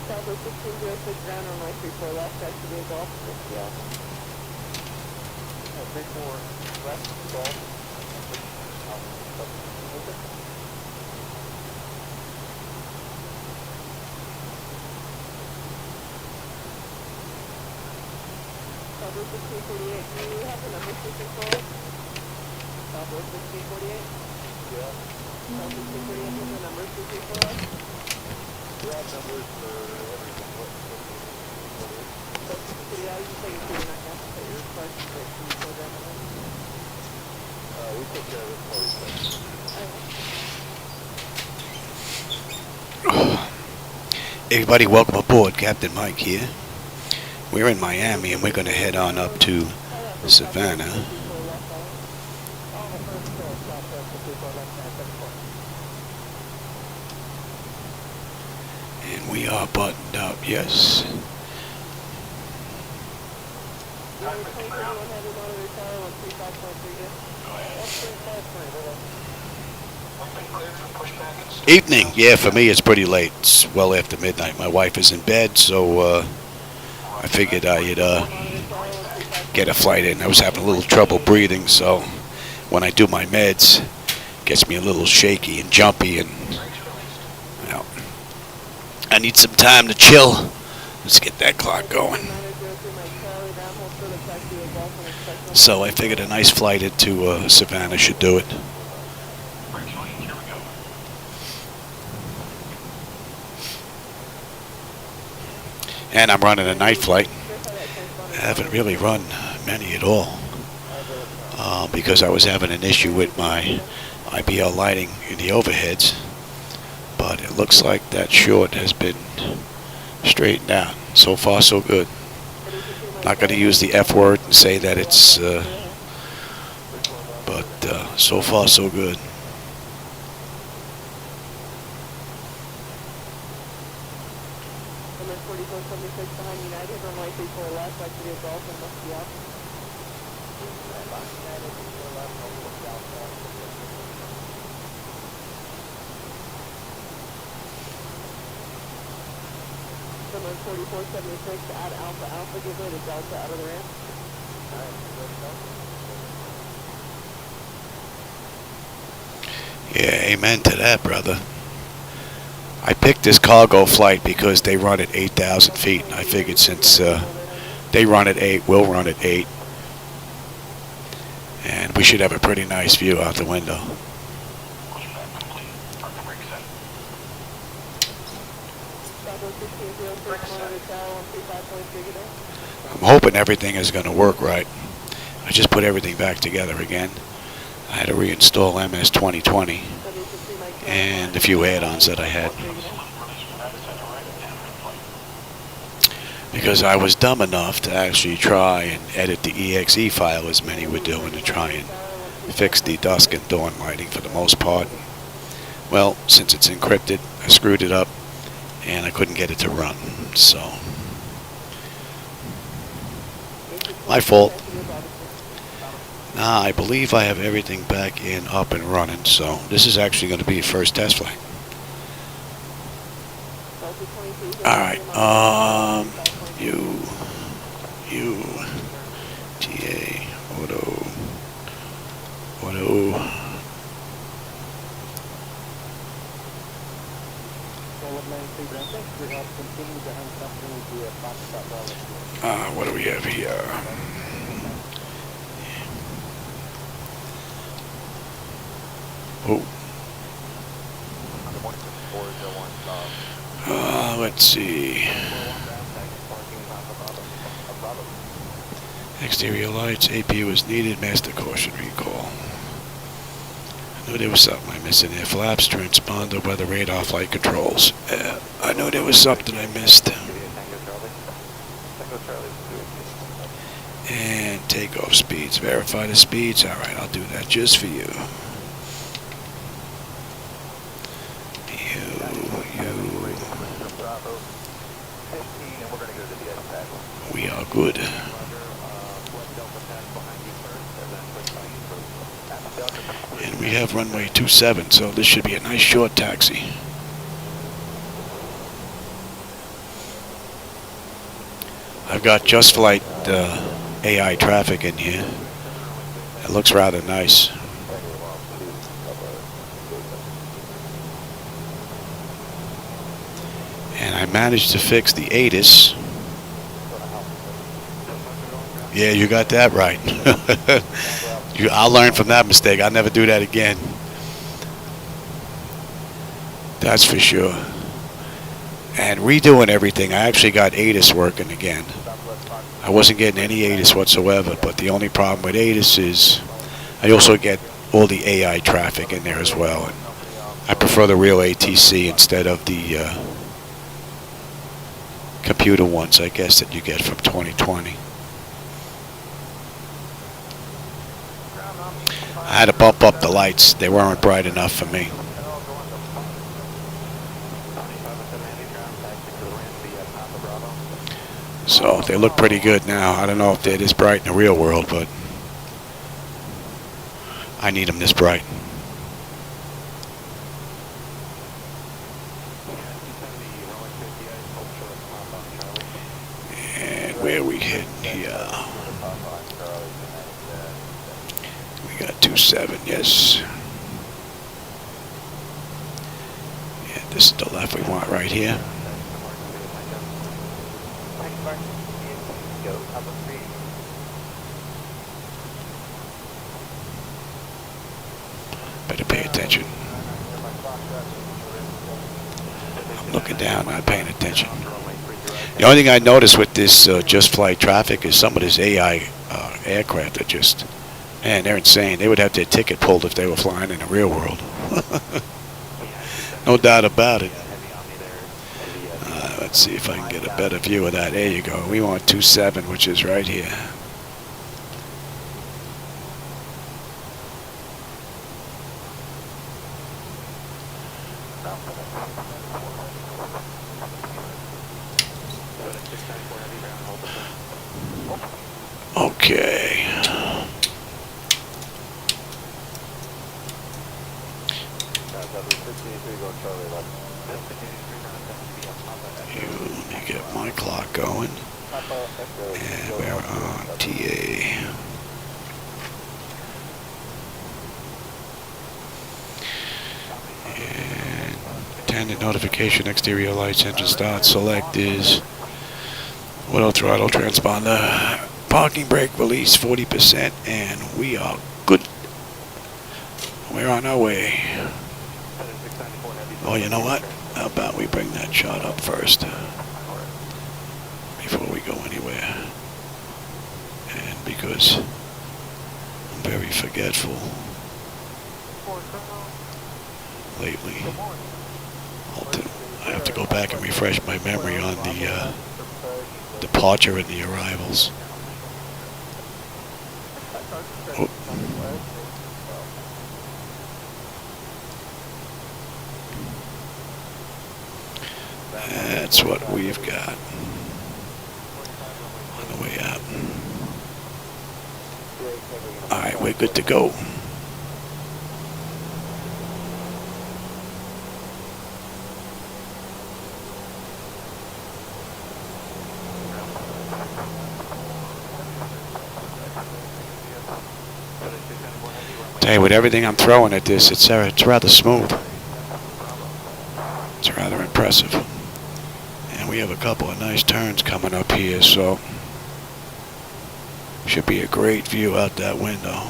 Southwest 1606 ground runway 34 left, back to the Gulf, yeah. 34 left, Gulf. Southwest 1648, do you have the number 264? Southwest 1648? Yeah. Southwest 1648 has the number 264? We have numbers for everything. Yeah, you say you're not going to put your questions right from the program. We took care of it for you. Everybody, welcome aboard. Captain Mike here. We're in Miami, and we're going to head on up to Savana. And we are buttoned up, yes. Evening. Yeah, for me it's pretty late. It's well after midnight. My wife is in bed, so I figured I'd get a flight in. I was having a little trouble breathing, so when I do my meds, it gets me a little shaky and jumpy, and well, I need some time to chill. Let's get that clock going. So I figured a nice flight into Savana should do it. And I'm running a night flight. I haven't really run many at all because I was having an issue with my IBL lighting in the overheads. But it looks like that short has been straightened out. So far, so good. Not going to use the F word and say that it's, but so far, so good. Number 4476 add Alpha Alpha, give way to Delta out of the ramp. Yeah, amen to that, brother. I picked this cargo flight because they run at 8,000 feet. I figured since they run at 8, we'll run at 8. And we should have a pretty nice view out the window. I'm hoping everything is going to work right. I just put everything back together again. I had to reinstall MS 2020 and a few add-ons that I had. Because I was dumb enough to actually try and edit the EXE file as many were doing to try and fix the dusk and dawn lighting for the most part. Well, since it's encrypted, I screwed it up and I couldn't get it to run, so my fault. Now I believe I have everything back in, up and running, so this is actually going to be a first test flight. Alright, TA, auto. What do we have here? Let's see. Exterior lights, APU is needed, master caution recall. I knew there was something I missed in there. Flaps, transponder, weather radar, flight controls. I knew there was something I missed. And takeoff speeds. Verify the speeds. Alright, I'll do that just for you. We are good. And we have runway 27, so this should be a nice short taxi. I've got Just Flight AI traffic in here. It looks rather nice. And I managed to fix the ATIS. Yeah, you got that right. I'll learn from that mistake. I'll never do that again. That's for sure. And redoing everything, I actually got ATIS working again. I wasn't getting any ATIS whatsoever, but the only problem with ATIS is I also get all the AI traffic in there as well. And I prefer the real ATC instead of the computer ones, I guess, that you get from 2020. I had to bump up the lights. They weren't bright enough for me. So they look pretty good now. I don't know if they're this bright in the real world, but I need them this bright. And where we hit here? We got 27, yes. And this is the left we want right here. Better pay attention. I'm looking down, not paying attention. The only thing I noticed with this Just Flight traffic is some of this AI aircraft are just, man, they're insane. They would have their ticket pulled if they were flying in the real world. No doubt about it. Let's see if I can get a better view of that. There you go. We want 27, which is right here. Okay. Let me get my clock going. And we're on TA. And attendant notification, exterior lights, engine start, select is auto throttle, transponder, parking brake release 40%, and we are good. We're on our way. Oh, you know what? How about we bring that shot up first before we go anywhere? And because I'm very forgetful lately, I have to go back and refresh my memory on the departure and the arrivals. Oh. That's what we've got on the way out. All right, we're good to go. Hey, with everything I'm throwing at this, it's rather smooth. It's rather impressive. And we have a couple of nice turns coming up here, so should be a great view out that window.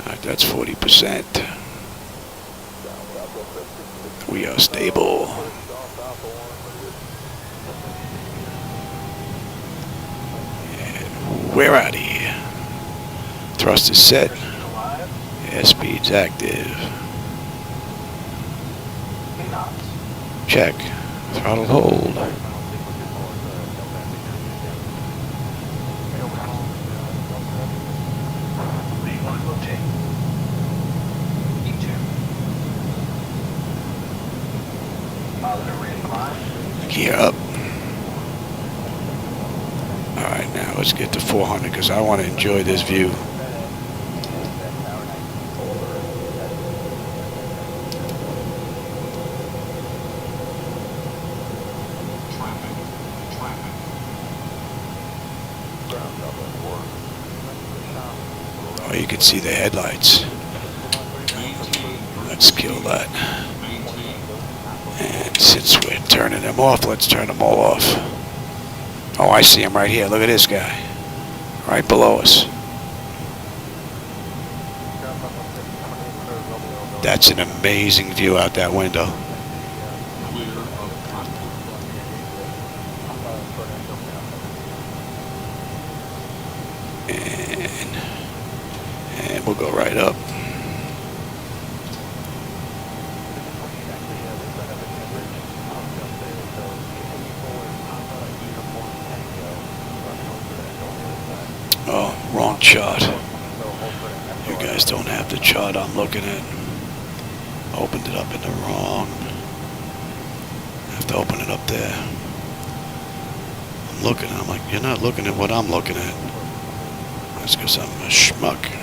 Alright, that's 40%. We are stable. And we're out of here. Thrust is set. Airspeed's active. Check. Throttle hold. Gear up. Alright, now let's get to 400 because I want to enjoy this view. Oh, you can see the headlights. Let's kill that. And since we're turning them off, let's turn them all off. Oh, I see him right here. Look at this guy. Right below us. That's an amazing view out that window. And we'll go right up. Oh, wrong chart. You guys don't have the chart I'm looking at. Opened it up in the wrong. I have to open it up there. I'm looking, I'm like, you're not looking at what I'm looking at. That's because I'm a schmuck.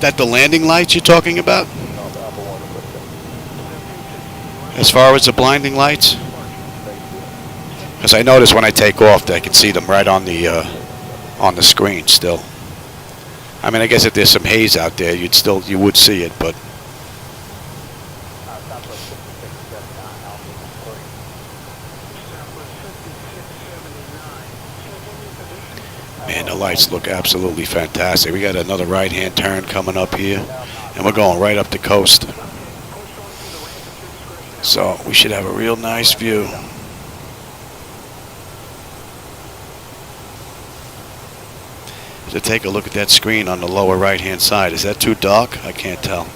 That the landing lights you're talking about? As far as the blinding lights? Because I notice when I take off, I can see them right on the screen still. I mean, I guess if there's some haze out there, you would see it, but. Man, the lights look absolutely fantastic. We got another right-hand turn coming up here, and we're going right up the coast. So we should have a real nice view. To take a look at that screen on the lower right-hand side. Is that too dark? I can't tell.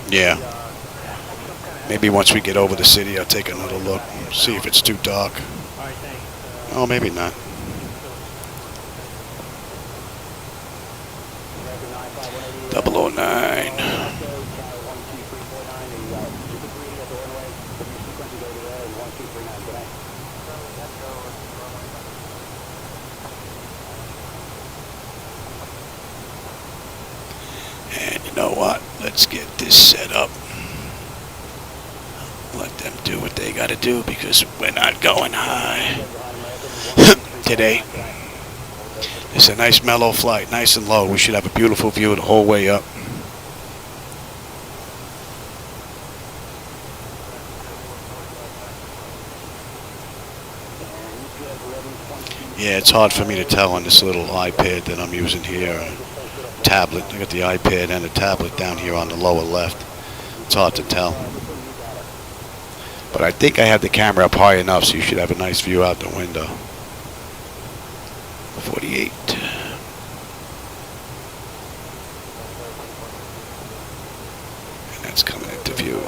Yeah. Maybe once we get over the city, I'll take another look, see if it's too dark. Oh, maybe not. .009. And you know what? Let's get this set up. Let them do what they got to do because we're not going high today. It's a nice mellow flight, nice and low. We should have a beautiful view the whole way up. Yeah, it's hard for me to tell on this little iPad that I'm using here. Tablet. I got the iPad and the tablet down here on the lower left. It's hard to tell. But I think I have the camera up high enough so you should have a nice view out the window. 48. And that's coming into view.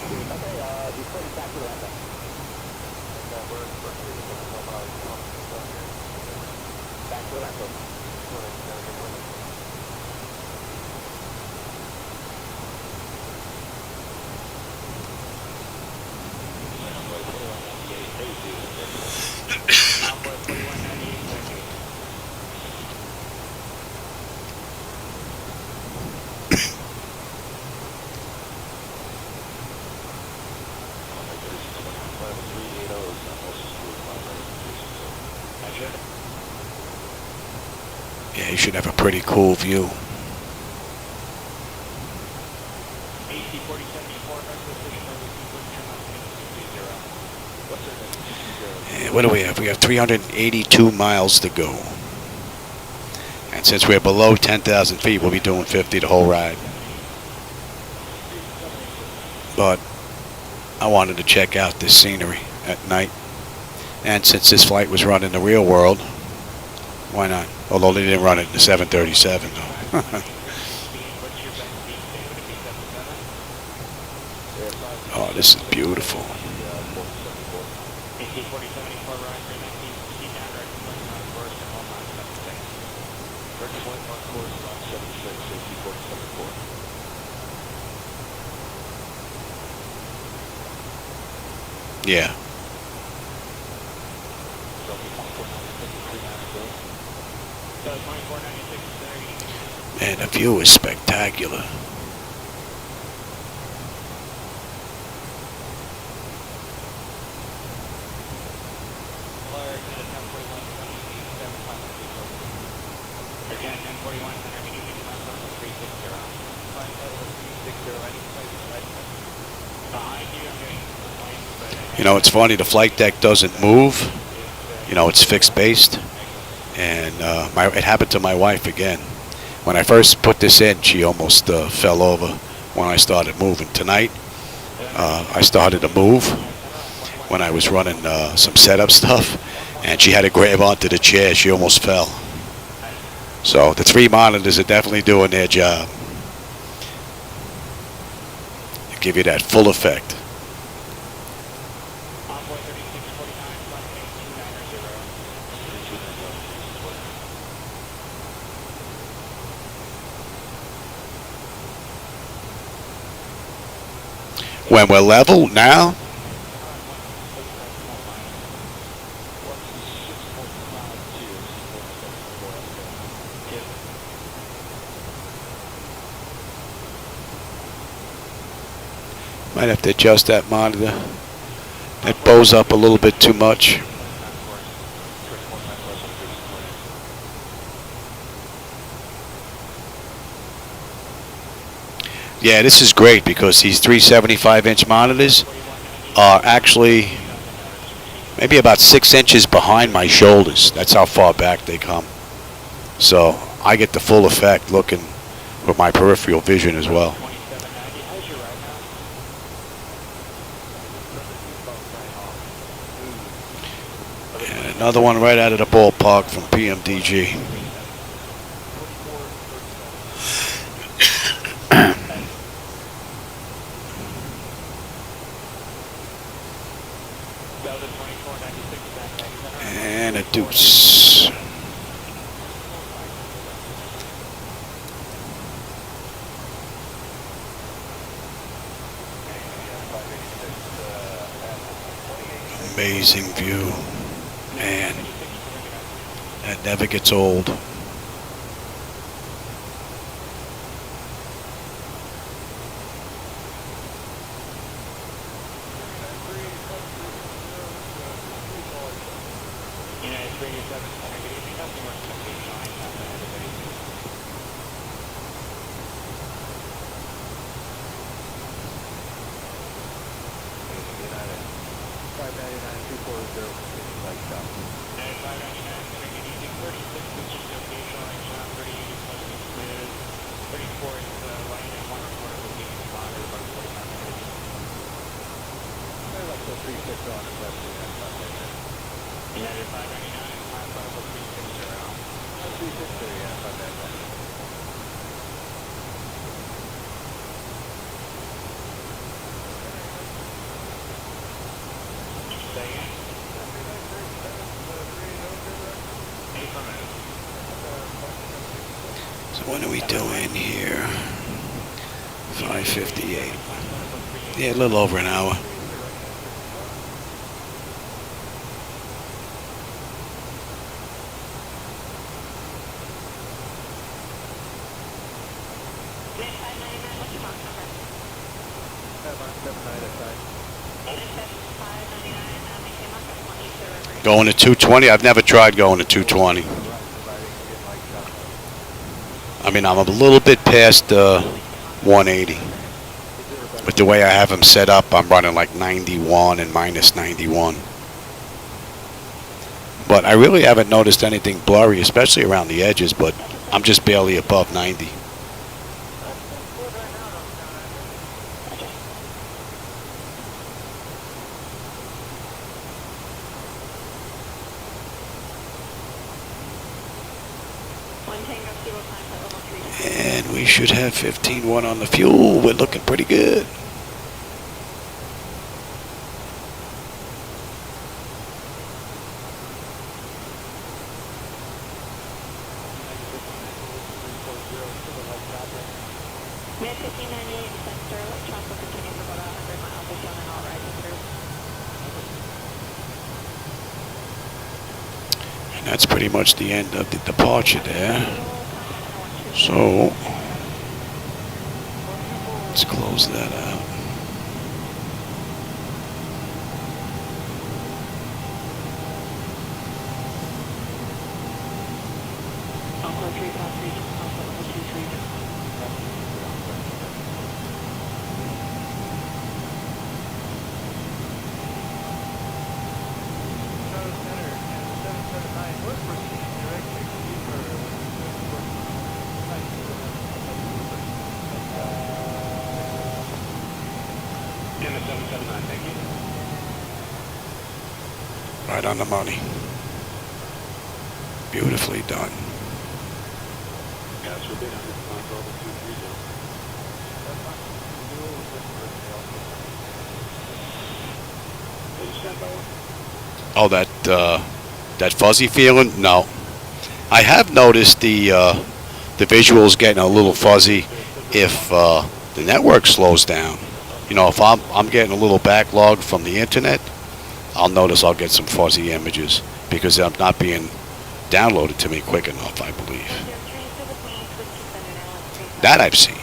Yeah, you should have a pretty cool view. And what do we have? We have 382 miles to go. And since we're below 10,000 feet, we'll be doing 50 the whole ride. But I wanted to check out this scenery at night. And since this flight was run in the real world, why not? Although they didn't run it in the 737, though. Oh, this is beautiful. Yeah. Man, the view is spectacular. You know, it's funny, the flight deck doesn't move. You know, it's fixed based. And it happened to my wife again. When I first put this in, she almost fell over when I started moving. Tonight, I started to move when I was running some setup stuff, and she had to grab onto the chair. She almost fell. So the 3 monitors are definitely doing their job. They give you that full effect. When we're level now, might have to adjust that monitor. It bows up a little bit too much. Yeah, this is great because these 375-inch monitors are actually maybe about 6 inches behind my shoulders. That's how far back they come. So I get the full effect looking with my peripheral vision as well. And another one right out of the ballpark from PMDG. And a deuce. Amazing view. Man, that never gets old. So what are we doing here? 5:58. Yeah, a little over an hour. Going to 220? I've never tried going to 220. I mean, I'm a little bit past 180. With the way I have them set up, I'm running like 91 and minus 91. But I really haven't noticed anything blurry, especially around the edges, but I'm just barely above 90. And we should have 15-1 on the fuel. We're looking pretty good. And that's pretty much the end of the departure there. So let's close that out. Right on the money. Beautifully done. Oh, that fuzzy feeling? No. I have noticed the visuals getting a little fuzzy if the network slows down. You know, if I'm getting a little backlog from the internet, I'll notice I'll get some fuzzy images because they're not being downloaded to me quick enough, I believe. That I've seen.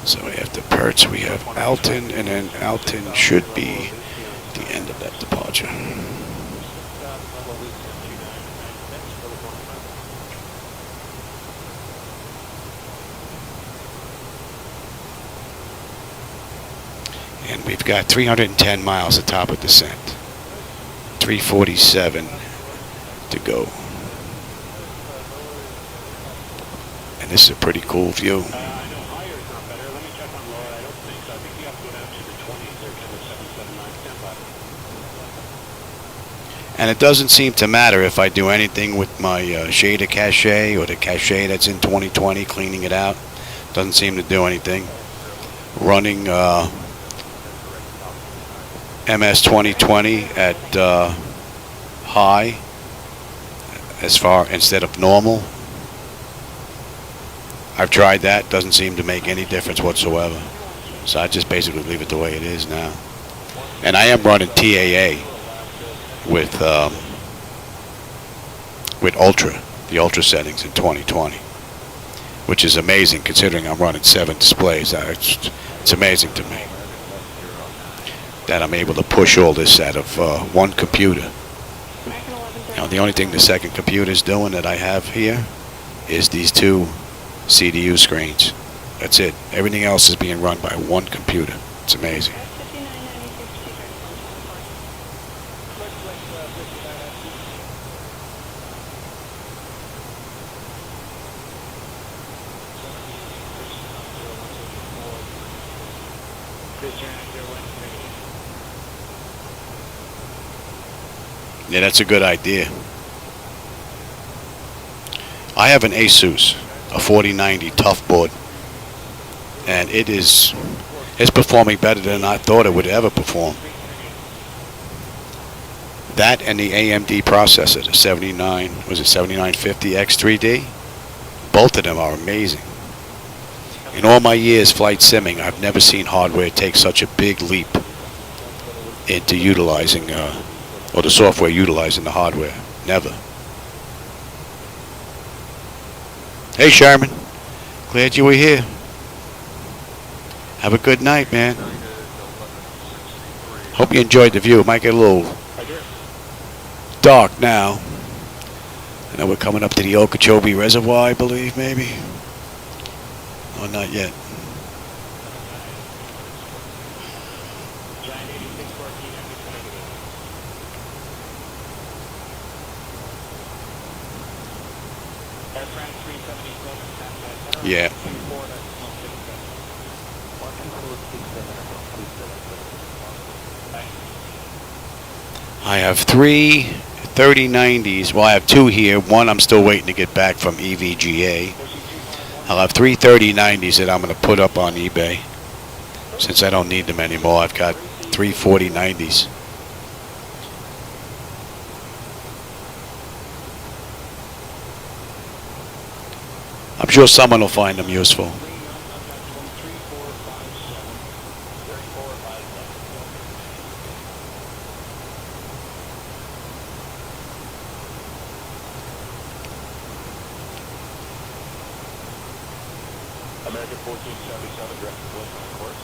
So after Perts, we have Alton, and then Alton should be the end of that departure. And we've got 310 miles at top of descent. 347 to go. And this is a pretty cool view. And it doesn't seem to matter if I do anything with my shader cache or the cache that's in 2020, cleaning it out. Doesn't seem to do anything. Running MS 2020 at high instead of normal. I've tried that. Doesn't seem to make any difference whatsoever. So I just basically leave it the way it is now. And I am running TAA with Ultra, the Ultra settings in 2020, which is amazing considering I'm running 7 displays. It's amazing to me that I'm able to push all this out of one computer. Now, the only thing the second computer is doing that I have here is these 2 CDU screens. That's it. Everything else is being run by one computer. It's amazing. Yeah, that's a good idea. I have an Asus, a 4090 tough board, and it's performing better than I thought it would ever perform. That and the AMD processor, the 7950 X3D, both of them are amazing. In all my years flight simming, I've never seen hardware take such a big leap into utilizing, or the software utilizing the hardware. Never. Hey, Sherman. Glad you were here. Have a good night, man. Hope you enjoyed the view. It might get a little dark now. I know we're coming up to the Okeechobee Reservoir, I believe, maybe. Oh, not yet. Yeah. I have 3 3090s. Well, I have 2 here. One I'm still waiting to get back from EVGA. I'll have 3 3090s that I'm going to put up on eBay. Since I don't need them anymore, I've got 3 4090s. I'm sure someone will find them useful. American 1477, direct to Wilson, of course.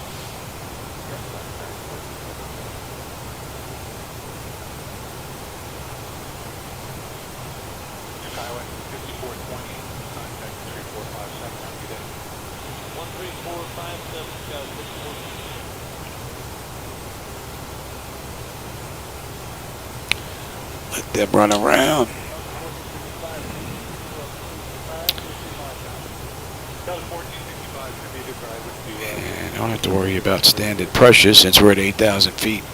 Skyway 5420, contact 3457, have a good day. 13457, Scout 64. Let them run around. And I don't have to worry about standard pressure since we're at 8,000 feet.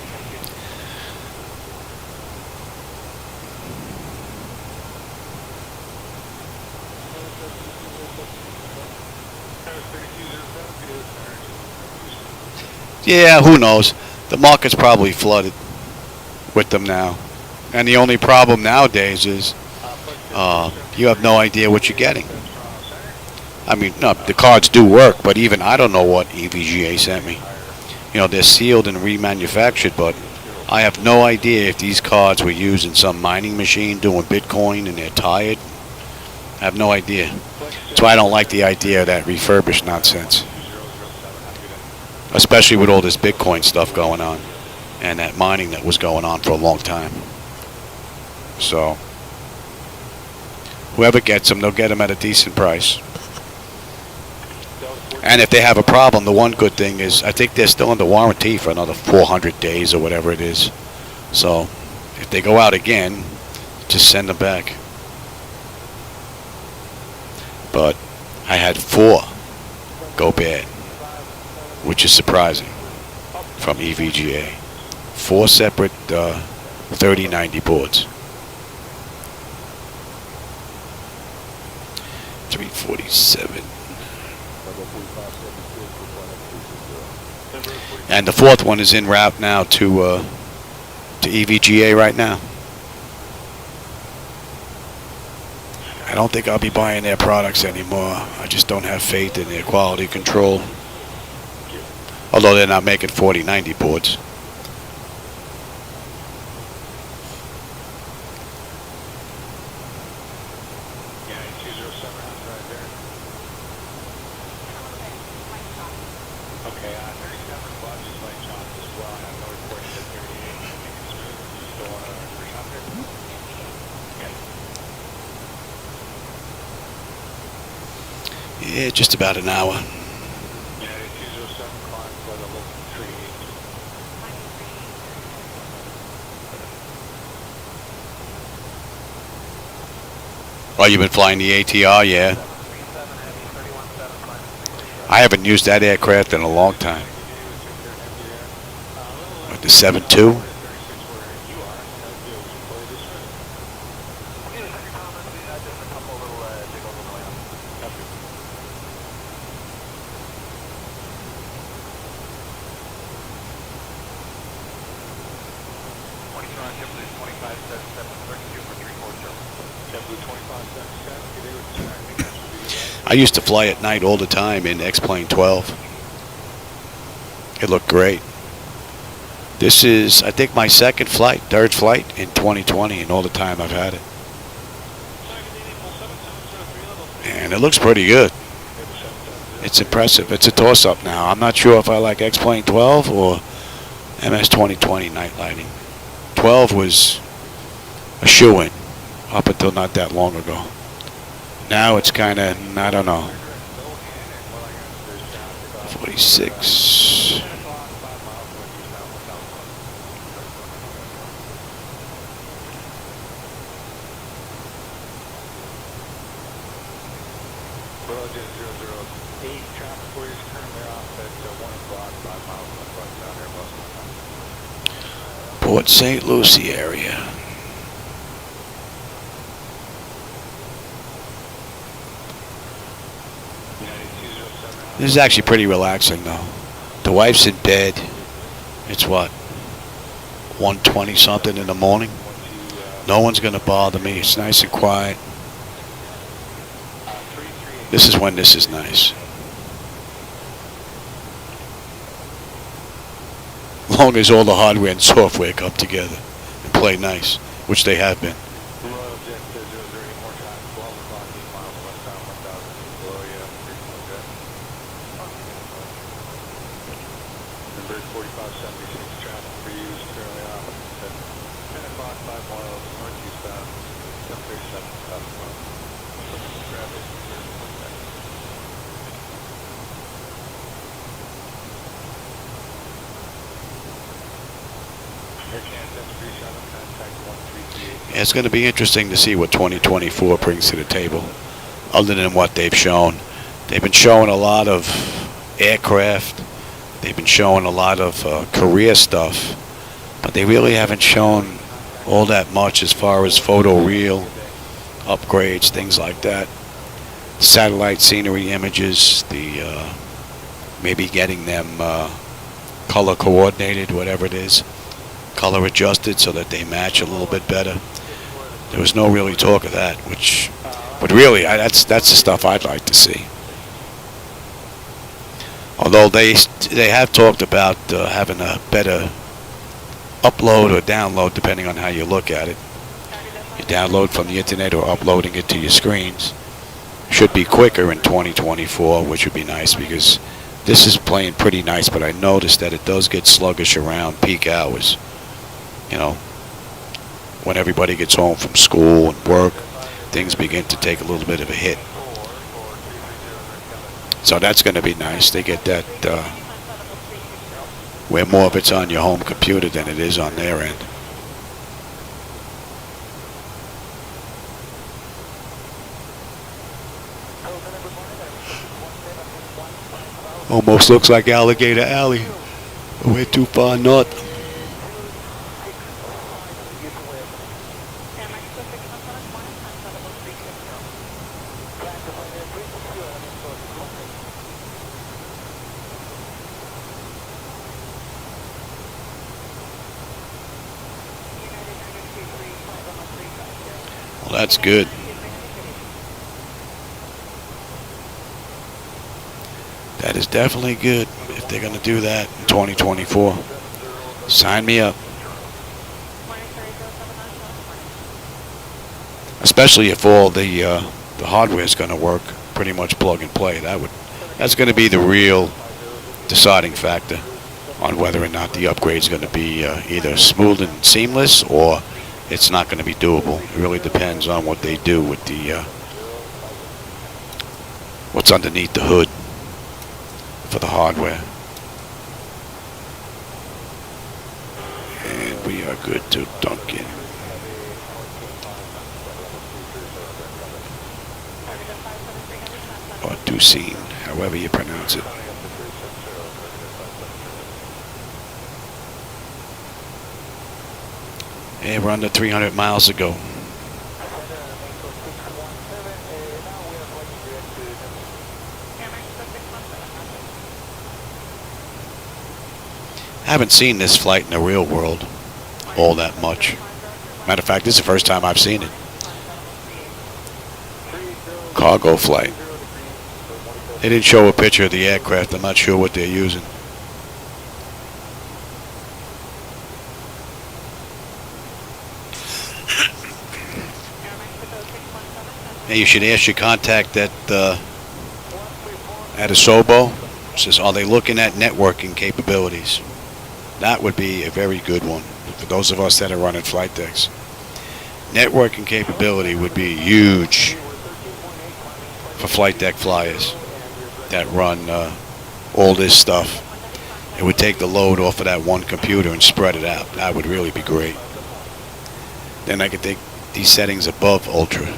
Yeah, who knows? The market's probably flooded with them now. And the only problem nowadays is you have no idea what you're getting. I mean, no, the cards do work, but even I don't know what EVGA sent me. You know, they're sealed and remanufactured, but I have no idea if these cards were used in some mining machine doing Bitcoin and they're tired. I have no idea. That's why I don't like the idea of that refurbished nonsense. Especially with all this Bitcoin stuff going on and that mining that was going on for a long time. So, whoever gets them, they'll get them at a decent price. And if they have a problem, the one good thing is I think they're still under warranty for another 400 days or whatever it is. So if they go out again, just send them back. But I had 4 go bad, which is surprising from EVGA. 4 separate 3090 boards. 347. And the 4th one is en route now to EVGA right now. I don't think I'll be buying their products anymore. I just don't have faith in their quality control. Although they're not making 4090 boards. Yeah, just about an hour. Oh, you've been flying the ATR, yeah. I haven't used that aircraft in a long time. What, the 7.2? I used to fly at night all the time in X-Plane 12. It looked great. This is, I think, my third flight in 2020, and all the time I've had it. and it looks pretty good. It's impressive. It's a toss-up now. I'm not sure if I like X-Plane 12 or MS 2020 night lighting. 12 was a shoo-in up until not that long ago. Now it's kind of, I don't know. 46. Port St. Lucie area. This is actually pretty relaxing though. The wife's in bed. It's what? 1:20 something in the morning. No one's gonna bother me. It's nice and quiet. This is when this is nice. As long as all the hardware and software come together and play nice, which they have been. It's going to be interesting to see what 2024 brings to the table, other than what they've shown. They've been showing a lot of aircraft. They've been showing a lot of career stuff, but they really haven't shown all that much as far as photo reel upgrades, things like that. Satellite scenery images, the maybe getting them color coordinated, whatever it is, color adjusted so that they match a little bit better. There was no really talk of that, but really, that's the stuff I'd like to see. Although they have talked about having a better upload or download, depending on how you look at it. You download from the internet or uploading it to your screens. Should be quicker in 2024, which would be nice because this is playing pretty nice, but I noticed that it does get sluggish around peak hours. You know, when everybody gets home from school and work, things begin to take a little bit of a hit. So that's going to be nice. They get that where more of it's on your home computer than it is on their end. Almost looks like Alligator Alley. We're too far north. Well, that's good. That is definitely good if they're going to do that in 2024. Sign me up. Especially if all the hardware is going to work pretty much plug and play. That's going to be the real deciding factor on whether or not the upgrade is going to be either smooth and seamless or it's not going to be doable. It really depends on what they do with the what's underneath the hood for the hardware. And we are good to Duncan. Or Ducine, however you pronounce it. And we're under 300 miles ago. I haven't seen this flight in the real world all that much. Matter of fact, this is the first time I've seen it. Cargo flight. They didn't show a picture of the aircraft. I'm not sure what they're using. Hey, you should ask your contact at Asobo. Says, are they looking at networking capabilities? That would be a very good one for those of us that are running flight decks. Networking capability would be huge for flight deck flyers that run all this stuff. It would take the load off of that one computer and spread it out. That would really be great. Then I could take these settings above Ultra.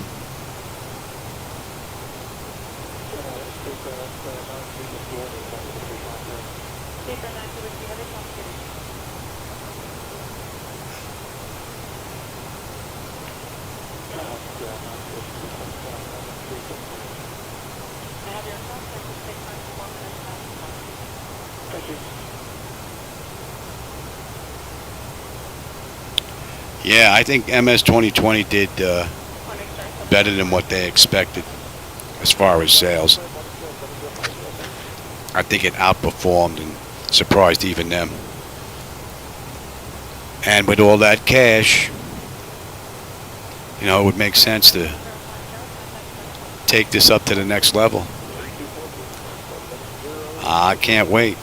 Yeah, I think MS 2020 did better than what they expected as far as sales. I think it outperformed and surprised even them. And with all that cash, you know, it would make sense to take this up to the next level. I can't wait.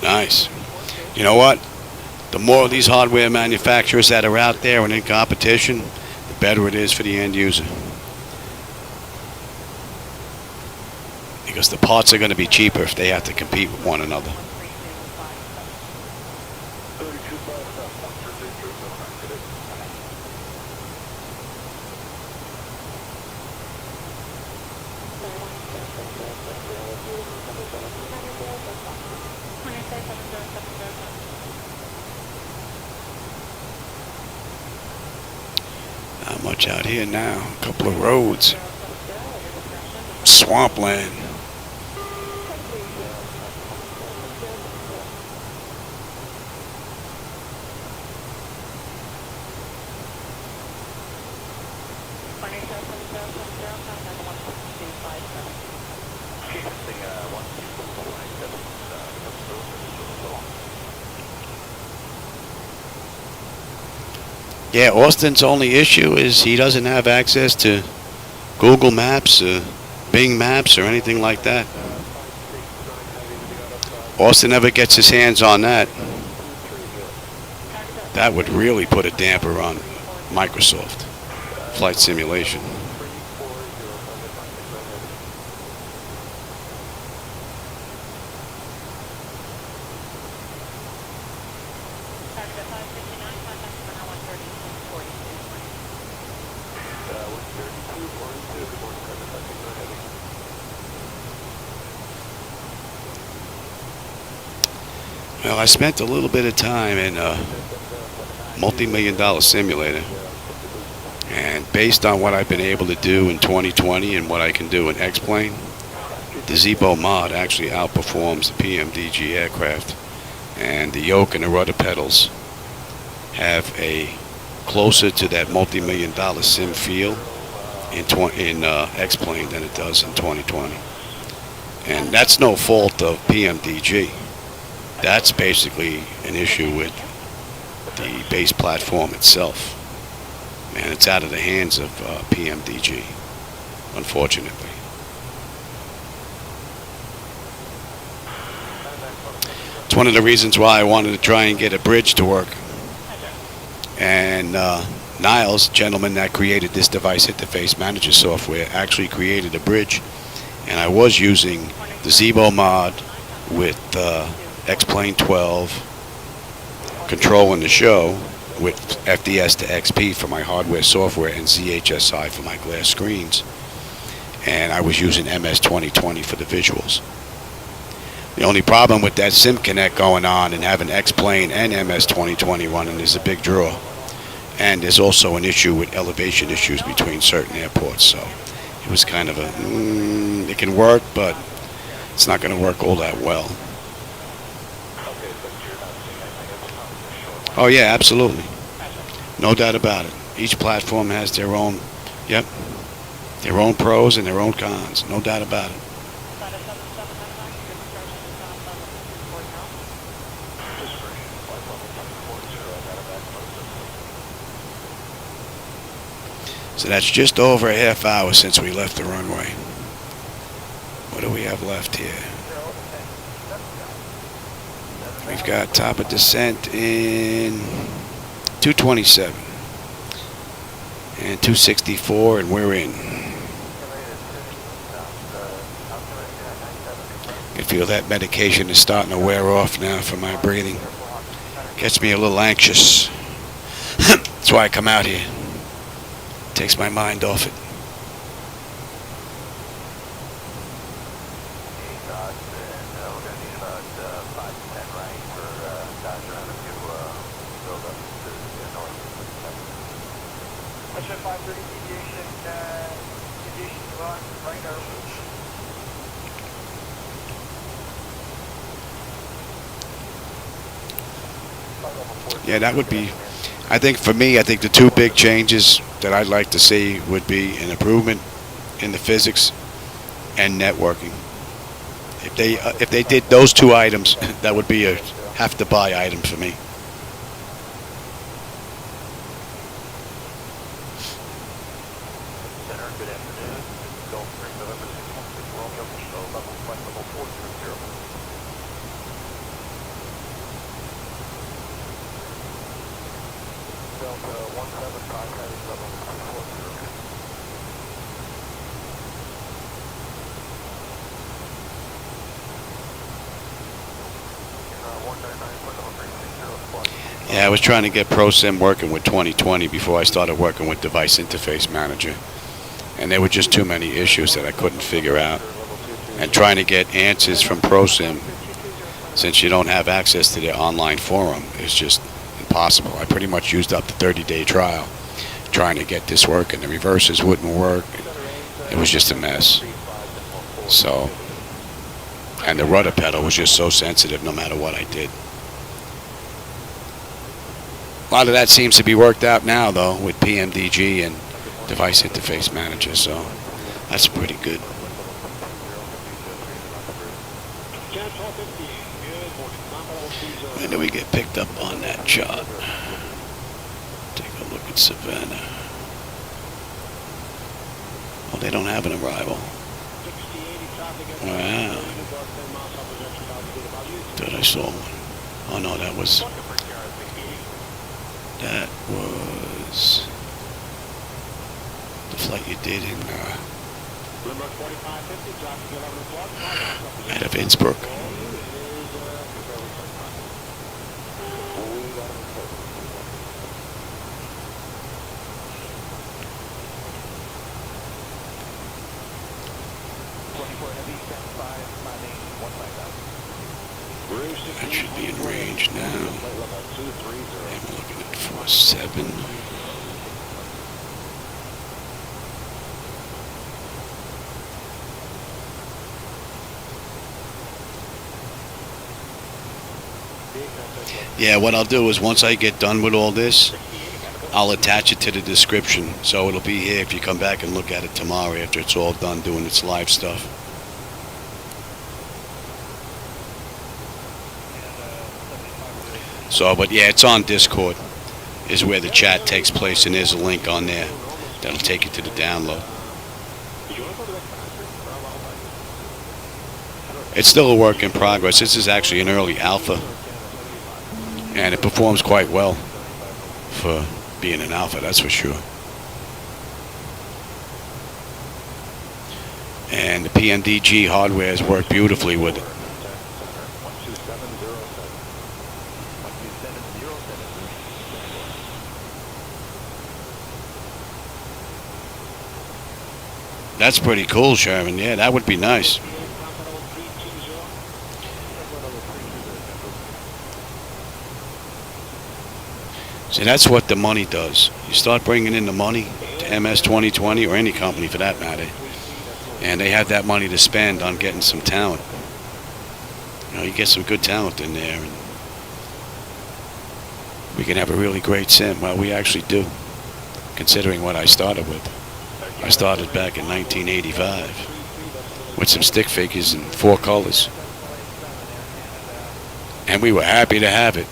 Nice. You know what? The more of these hardware manufacturers that are out there and in competition, the better it is for the end user. Because the parts are going to be cheaper if they have to compete with one another. Not much out here now. A couple of roads. Swampland. Yeah, Austin's only issue is he doesn't have access to Google Maps, Bing Maps, or anything like that. Austin never gets his hands on that. That would really put a damper on Microsoft Flight Simulation. Well, I spent a little bit of time in a multi-million-dollar simulator, and based on what I've been able to do in 2020 and what I can do in X-Plane, the Zebo mod actually outperforms the PMDG aircraft, and the yoke and the rudder pedals have a closer to that multi-million-dollar sim feel in X-Plane than it does in 2020. And that's no fault of PMDG. That's basically an issue with the base platform itself. And it's out of the hands of PMDG, unfortunately. It's one of the reasons why I wanted to try and get a bridge to work. And Niles, gentleman that created this device interface manager software, actually created a bridge. And I was using the Zebo mod with X-Plane 12, controlling the show with FDS to XP for my hardware software and ZHSI for my glass screens. And I was using MS 2020 for the visuals. The only problem with that SIM connect going on and having X-Plane and MS-2020 running is a big draw. And there's also an issue with elevation issues between certain airports. So it was kind of a, it can work, but it's not going to work all that well. Oh, yeah, absolutely. No doubt about it. Each platform has their own, their own pros and their own cons. No doubt about it. So that's just over a half hour since we left the runway. What do we have left here? We've got top of descent in 227 and 264, and we're in. I feel that medication is starting to wear off now for my breathing. Gets me a little anxious. That's why I come out here. Takes my mind off it. Yeah, that would be, I think for me, I think the two big changes that I'd like to see would be an improvement in the physics and networking. If they did those two items, that would be a have to buy item for me. Yeah, I was trying to get ProSim working with 2020 before I started working with Device Interface Manager. And there were just too many issues that I couldn't figure out. And trying to get answers from ProSim, since you don't have access to their online forum, is just impossible. I pretty much used up the 30-day trial trying to get this working. The reverses wouldn't work. It was just a mess. So, and the rudder pedal was just so sensitive no matter what I did. A lot of that seems to be worked out now, though, with PMDG and Device Interface Manager, so that's pretty good. When do we get picked up on that chart? Take a look at Savana. Oh, they don't have an arrival. Wow. Thought I saw one. Oh, no, that was the flight you did in out of Innsbruck. That should be in range now. I'm looking at 47. Yeah, what I'll do is once I get done with all this, I'll attach it to the description. So it'll be here if you come back and look at it tomorrow after it's all done doing its live stuff. So, but yeah, it's on Discord is where the chat takes place, and there's a link on there that'll take you to the download. It's still a work in progress. This is actually an early alpha, and it performs quite well for being an alpha, that's for sure. And the PMDG hardware has worked beautifully with it. That's pretty cool, Sherman. Yeah, that would be nice. See, that's what the money does. You start bringing in the money to MS 2020 or any company for that matter, and they have that money to spend on getting some talent. You know, you get some good talent in there, and we can have a really great sim. Well, we actually do, considering what I started with. I started back in 1985 with some stick figures in 4 colors, and we were happy to have it.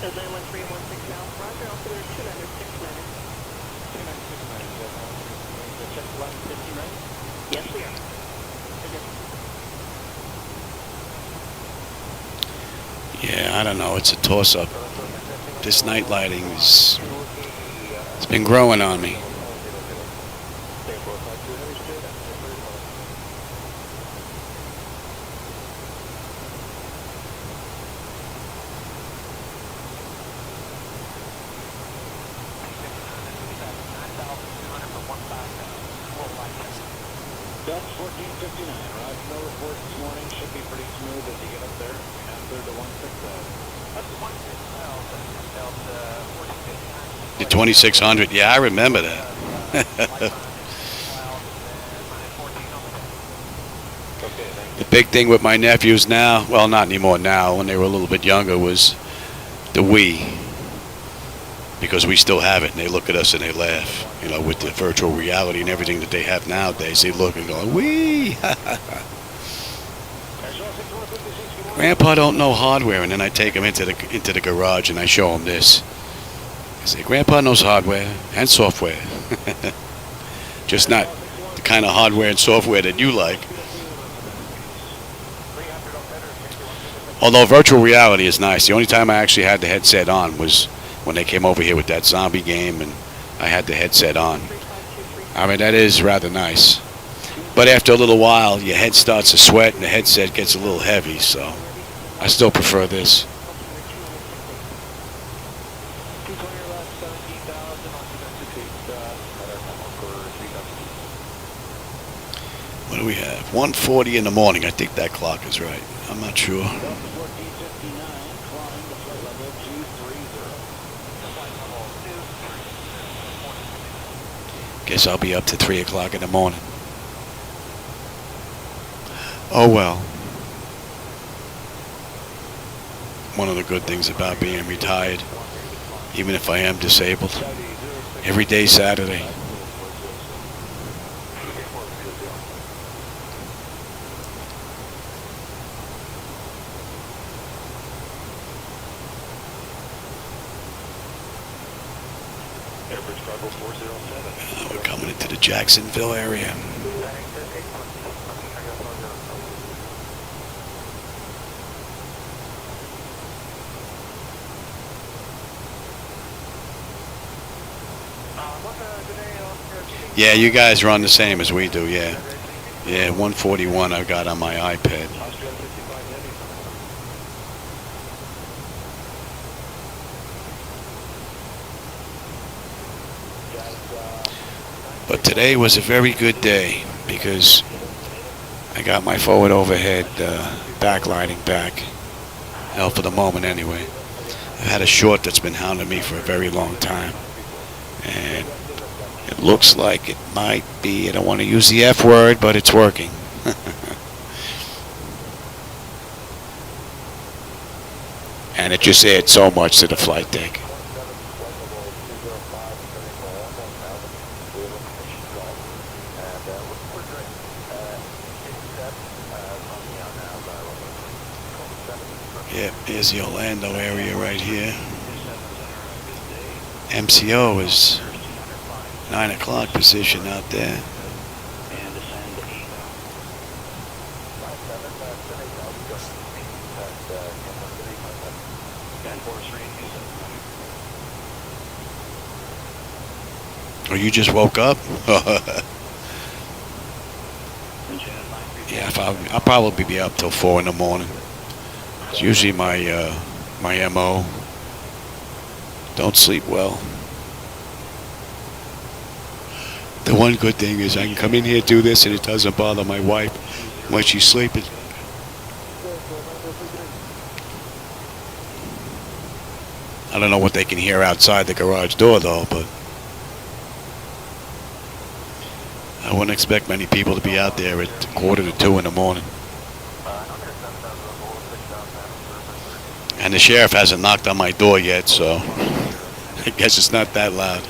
So 913 South, Roger, I'll put it 296 minutes. Yes, we are. Yeah, I don't know. It's a toss-up. This night lighting it's been growing on me. Dutch 1459, Raj. No report this morning. Should be pretty smooth as you get up there. And clear to 160. That's the 160. The 2600. Yeah, I remember that. The big thing with my nephews now, well, not anymore now, when they were a little bit younger, was the Wii. Because we still have it, and they look at us and they laugh. You know, with the virtual reality and everything that they have nowadays, they look and go, "Wee!" Grandpa don't know hardware, and then I take him into the garage and I show him this. I say, "Grandpa knows hardware and software, just not the kind of hardware and software that you like." Although virtual reality is nice. The only time I actually had the headset on was when they came over here with that zombie game, and I had the headset on. I mean, that is rather nice. But after a little while, your head starts to sweat and the headset gets a little heavy, so I still prefer this. What do we have? 1:40 in the morning. I think that clock is right. I'm not sure. Guess I'll be up to 3 o'clock in the morning. Oh well. One of the good things about being retired, even if I am disabled, every day Saturday. We're coming into the Jacksonville area. Yeah, you guys run the same as we do, yeah. Yeah, 141 I've got on my iPad. But today was a very good day because I got my forward overhead backlighting back. Hell, for the moment anyway. I've had a short that's been hounding me for a very long time. And it looks like it might be, I don't want to use the F word, but it's working. And it just adds so much to the flight deck. Yep, here's the Orlando area right here. MCO is 9 o'clock position out there. Oh, you just woke up? Yeah, I'll probably be up till 4 in the morning. It's usually my MO. Don't sleep well. The one good thing is I can come in here, do this, and it doesn't bother my wife when she's sleeping. I don't know what they can hear outside the garage door, though, but I wouldn't expect many people to be out there at 1:45 in the morning. And the sheriff hasn't knocked on my door yet, so I guess it's not that loud.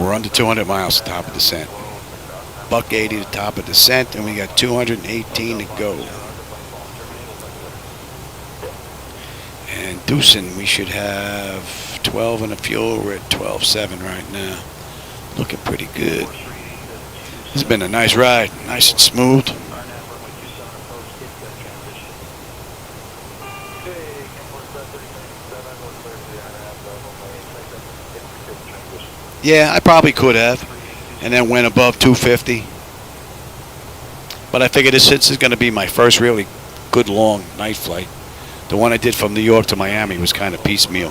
We're under 200 miles, top of descent. $180 the top of descent, and we got 218 to go. And Deucin, we should have 12 in the fuel. We're at 12.7 right now. Looking pretty good. This has been a nice ride, nice and smooth. Yeah, I probably could have, and then went above 250. But I figured this is going to be my first really good long night flight. The one I did from New York to Miami was kind of piecemeal.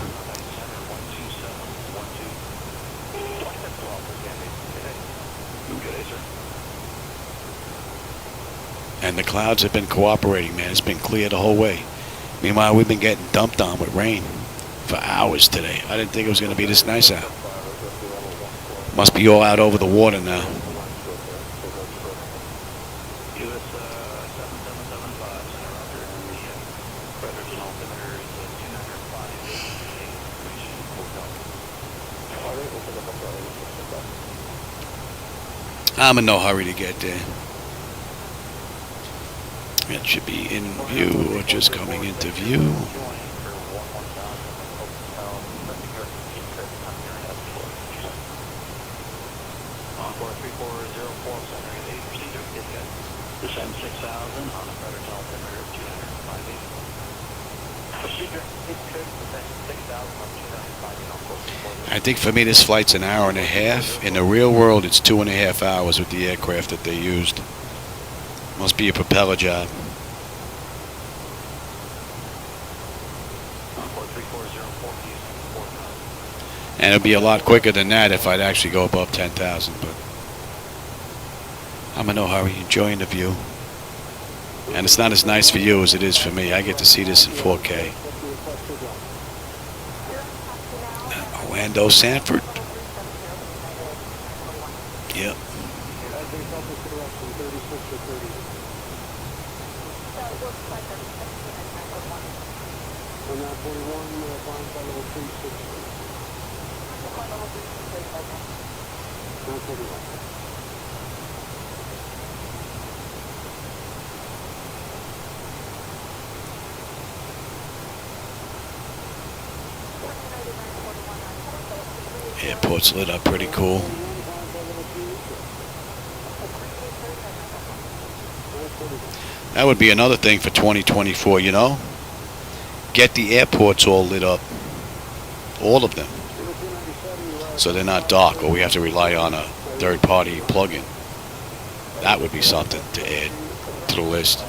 And the clouds have been cooperating, man. It's been clear the whole way. Meanwhile, we've been getting dumped on with rain for hours today. I didn't think it was going to be this nice out. Must be all out over the water now. I'm in no hurry to get there. It should be in view or just coming into view. Descend 6,000 on a predator altimeter of 205 Procedure, descend 6,000 on 205 I think for me this flight's an hour and a half. In the real world, it's 2.5 hours with the aircraft that they used. Must be a propeller job. And it'll be a lot quicker than that if I'd actually go above 10,000, but I'm in no hurry, enjoying the view. And it's not as nice for you as it is for me. I get to see this in 4K. Orlando, Sanford. Yep. Airport's lit up pretty cool. That would be another thing for 2024, you know? Get the airports all lit up. All of them. So they're not dark, or we have to rely on a third-party plug-in. That would be something to add to the list.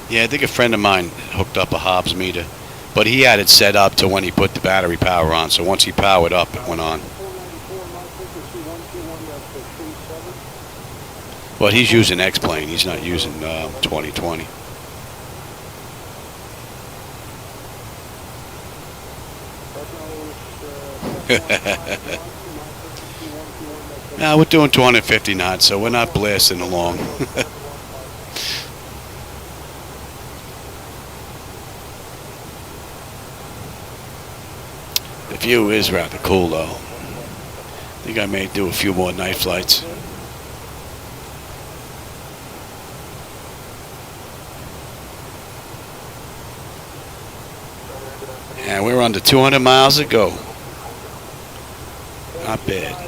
Yeah, I think a friend of mine hooked up a Hobbs meter, but he had it set up to when he put the battery power on, so once he powered up, it went on. But he's using X-Plane, he's not using 2020. Now we're doing 250 knots, so we're not blasting along. The view is rather cool, though. I think I may do a few more night flights. And we're under 200 miles to go. Not bad.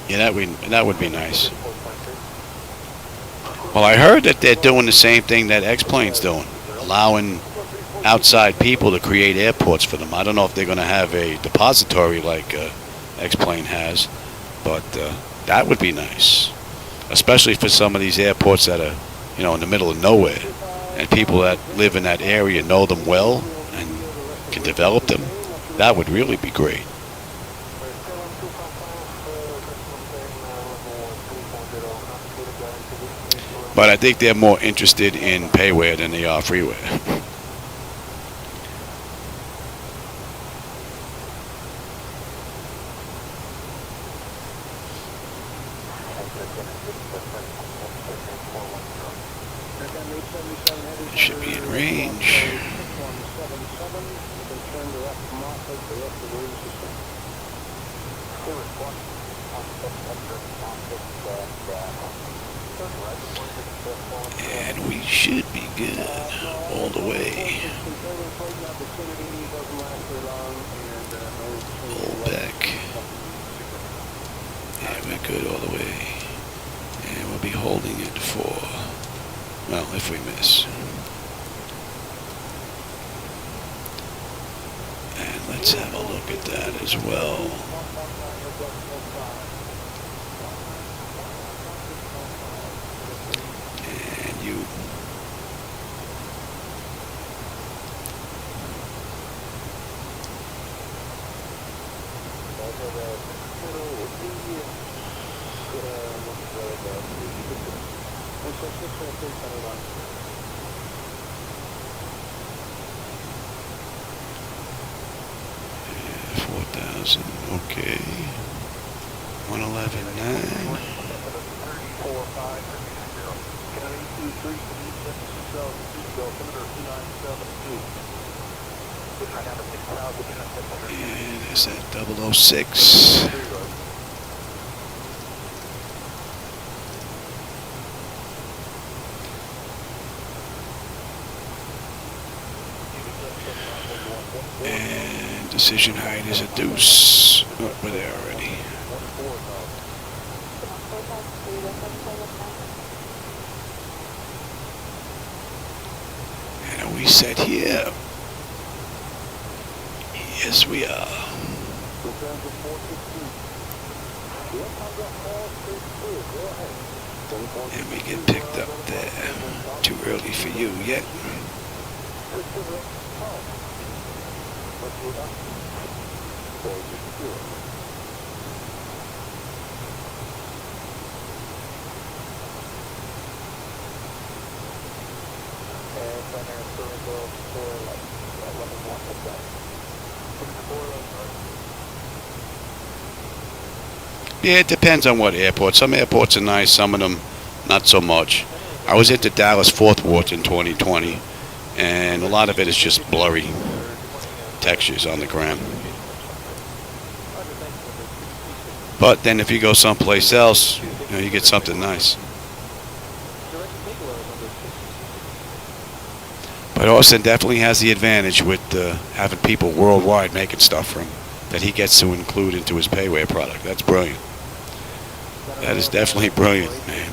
Yeah, that would be nice. Well, I heard that they're doing the same thing that X-Plane's doing, allowing outside people to create airports for them. I don't know if they're going to have a depository like X-Plane has, but that would be nice, especially for some of these airports that are, in the middle of nowhere, and people that live in that area know them well and can develop them. That would really be great. But I think they're more interested in payware than they are freeware. Should be in range. And we should be good all the way. Pull back. And we're good all the way. And we'll be holding it for, well, if we miss. And let's have a look at that as well. And you. Yeah, 4,000, okay. 111.9. And is that 006? And decision height is a deuce. Oh, we're there already. And are we set here? Yes, we are. And we get picked up there. Too early for you yet. Yeah, it depends on what airport. Some airports are nice, some of them not so much. I was into Dallas Fort Worth in 2020, and a lot of it is just blurry textures on the ground. But then if you go someplace else, you get something nice. But Austin definitely has the advantage with having people worldwide making stuff for him that he gets to include into his payware product. That's brilliant. That is definitely brilliant, man.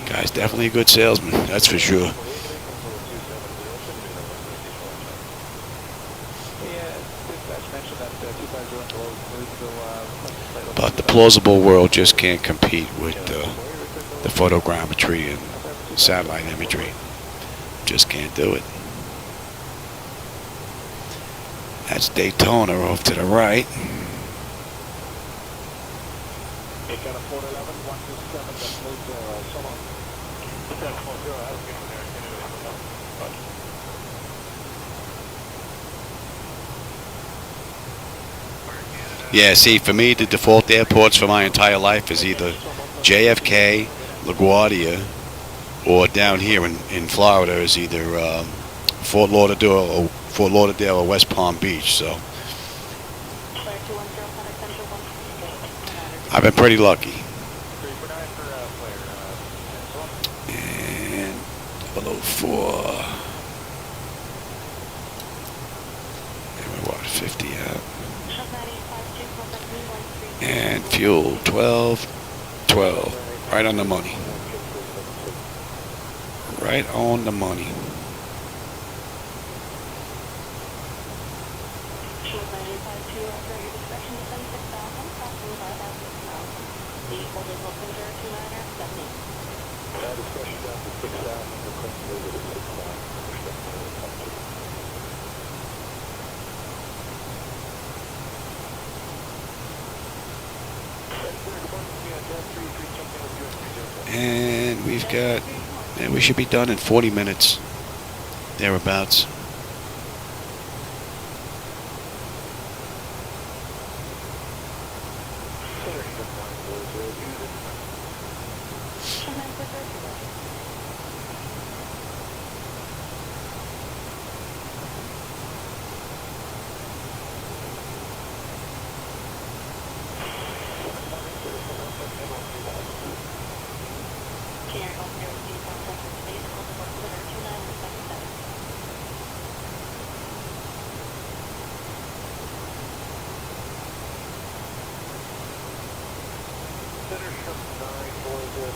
Guy's definitely a good salesman, that's for sure. But the plausible world just can't compete with the photogrammetry and satellite imagery. Just can't do it. That's Daytona off to the right. Yeah, see, for me, the default airports for my entire life is either JFK, LaGuardia, or down here in Florida is either Fort Lauderdale Fort Lauderdale or West Palm Beach. So I've been pretty lucky. 349 for player. And below 4. And we're what, 50 out. And fuel 12. Right on the money. Right on the money. And we've got, and we should be done in 40 minutes, thereabouts.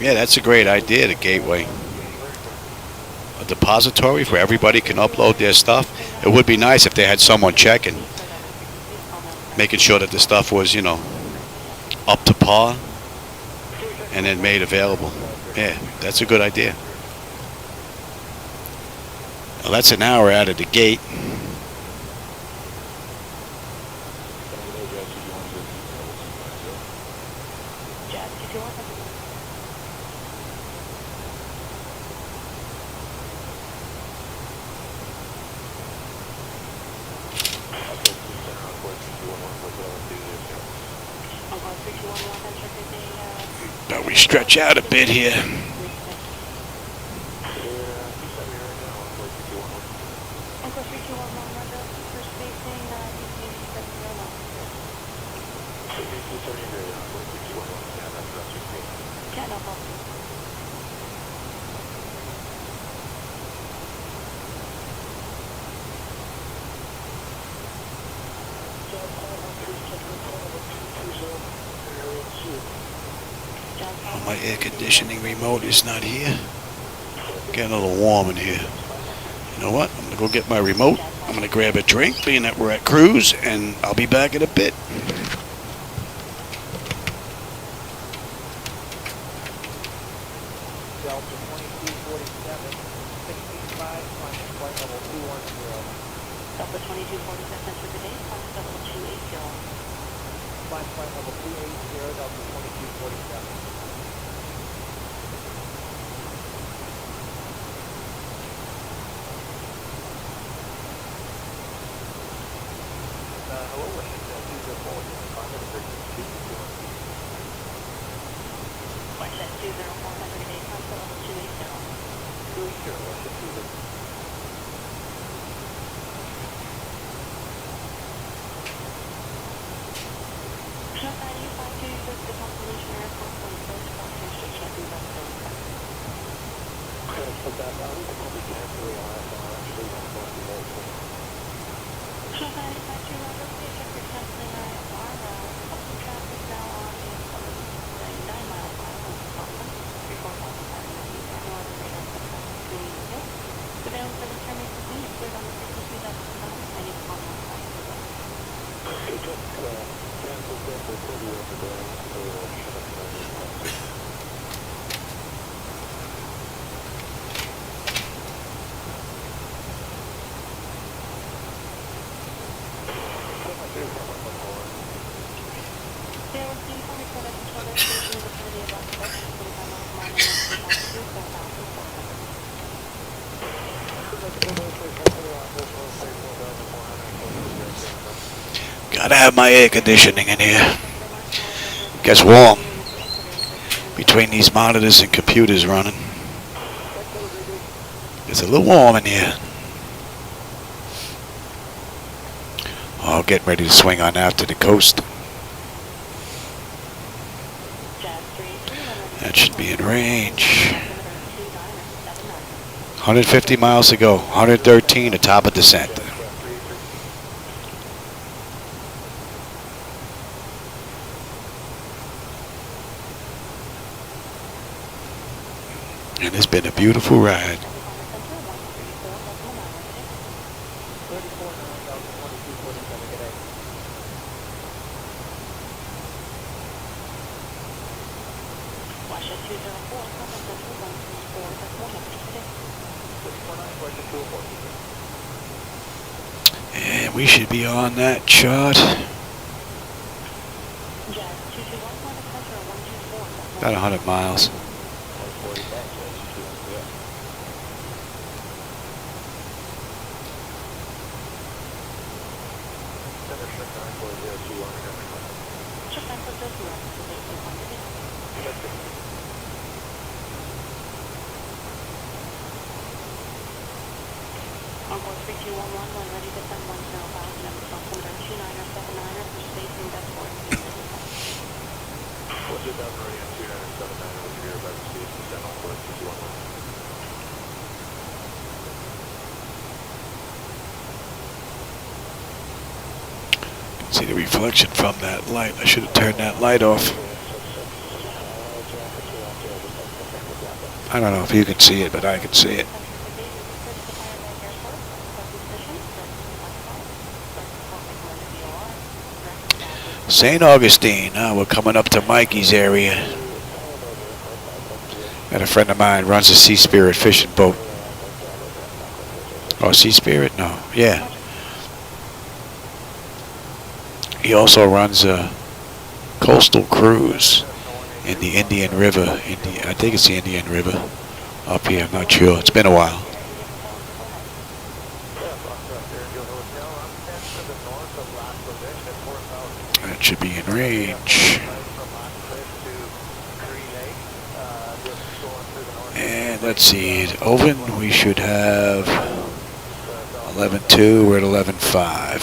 Yeah, that's a great idea, the gateway. A depository where everybody can upload their stuff. It would be nice if they had someone checking, making sure that the stuff was, you know, up to par and then made available. Yeah, that's a good idea. Well, that's an hour out of the gate. But we stretch out a bit here. Oh, my air conditioning remote is not here. Getting a little warm in here. You know what? I'm going to go get my remote. I'm going to grab a drink, being that we're at cruise, and I'll be back in a bit. Delta 2247, 65, climbing flight level 210. Delta 2247, for the day, climb level 280. Climb flight level 280, Delta 2247. Hello, Wayne. These are both climate frequency 220. Watch that 204, for the day, climb level 280. 280, what's the 280? Shut 9526, the Constellation Airport, from the first cross restriction at the West Coast. Put that down. We can probably cancel the IFR. Actually, I'm going to be late. Shut 9526, please check your canceling IFR. Public traffic now on the 9 mile mile on Scotland. Report on the fire and the other radar for traffic between the hills. The down for the terminal is cleared on the frequency that's not any common flight as well. Just cancel Delta 30 over there. So, There was the only product control that station in the vicinity of Las Vegas, 45 miles from Mine and 4,400. Gotta have my air conditioning in here. It gets warm between these monitors and computers running. It's a little warm in here. Oh, getting ready to swing on out to the coast. Jazz 33, That should be in range. 150 miles to go. 113 atop of descent. And it's been a beautiful ride. 204, And we should be on that chart. About 100 miles. Encore 3211, when ready to send 10,000, altimeter 29er, 79er for spacing, that's for 20,000 ready on 2979 over here about the speed descent on course 3211. See the reflection from that light. I should have turned that light off. I don't know if you can see it, but I can see it. St. Augustine. We're coming up to Mikey's area. Got a friend of mine runs a Sea Spirit fishing boat. Oh, Sea Spirit? No. Yeah. He also runs a coastal cruise in the Indian River. I think it's the Indian River up here. I'm not sure. It's been a while. That should be in range. And let's see. At Oven, we should have 11.2. We're at 11.5.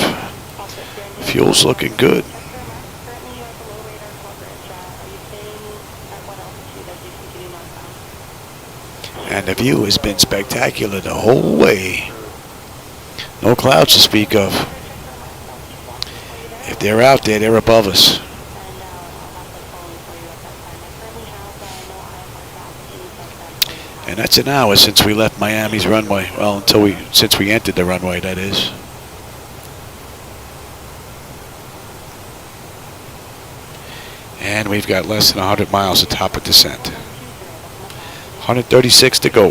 Fuel's looking good. And the view has been spectacular the whole way. No clouds to speak of. If they're out there, they're above us. And that's an hour since we left Miami's runway. Well, since we entered the runway, that is. And we've got less than 100 miles to top of descent. 136 to go.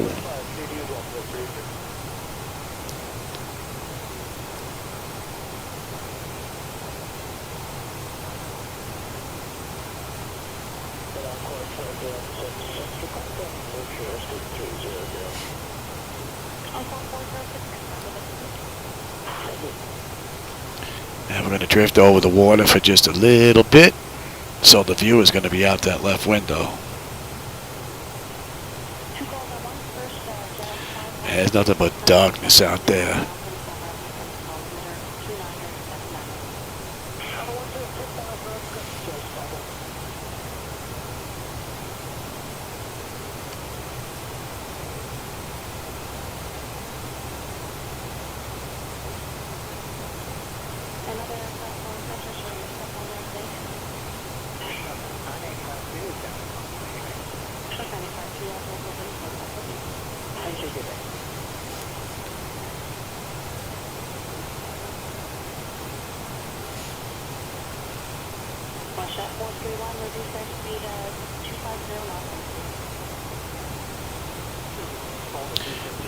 And we're going to drift over the water for just a little bit. So the view is going to be out that left window. There's nothing but darkness out there.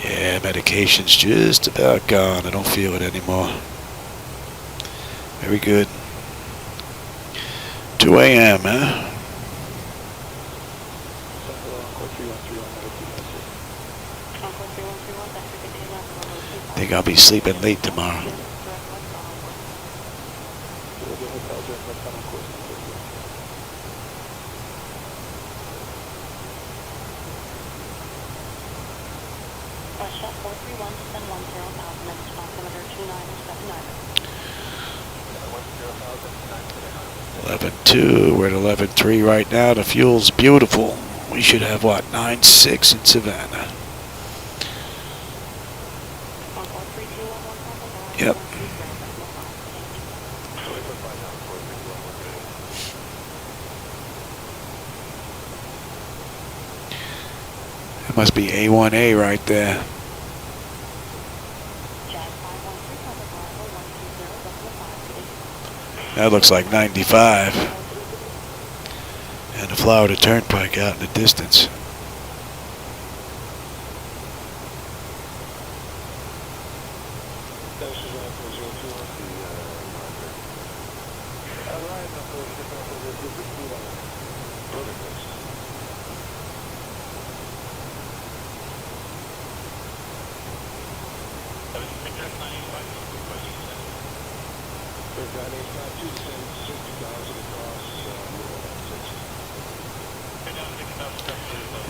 Yeah, medication's just about gone. I don't feel it anymore. Very good. 2 a.m., huh? Think I'll be sleeping late tomorrow. 11.2. We're at 11.3 right now. The fuel's beautiful. We should have, what, 9.6 in Savannah. Yep. It must be A1A right there. That looks like 95. And the Florida Turnpike out in the distance.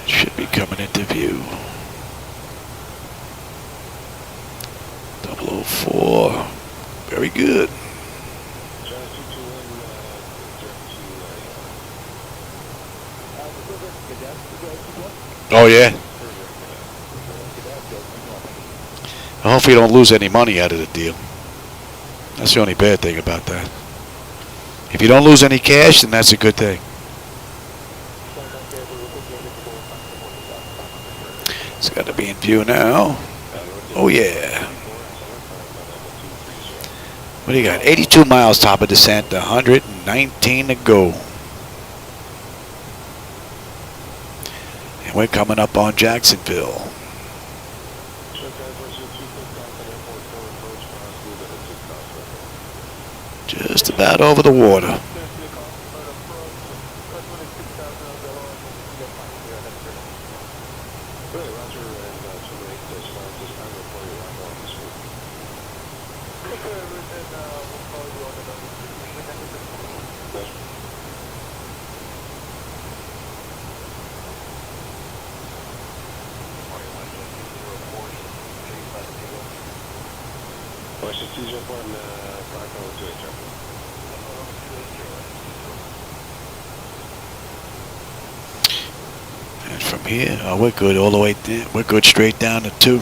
Should be coming into view. 004. Very good. Oh, yeah? I hope you don't lose any money out of the deal. That's the only bad thing about that. If you don't lose any cash, then that's a good thing. It's got to be in view now. Oh, yeah. What do you got? 82 miles top of descent, 119 to go. And we're coming up on Jacksonville. Just about over the water. And from here, oh, we're good all the way there. We're good straight down to 2.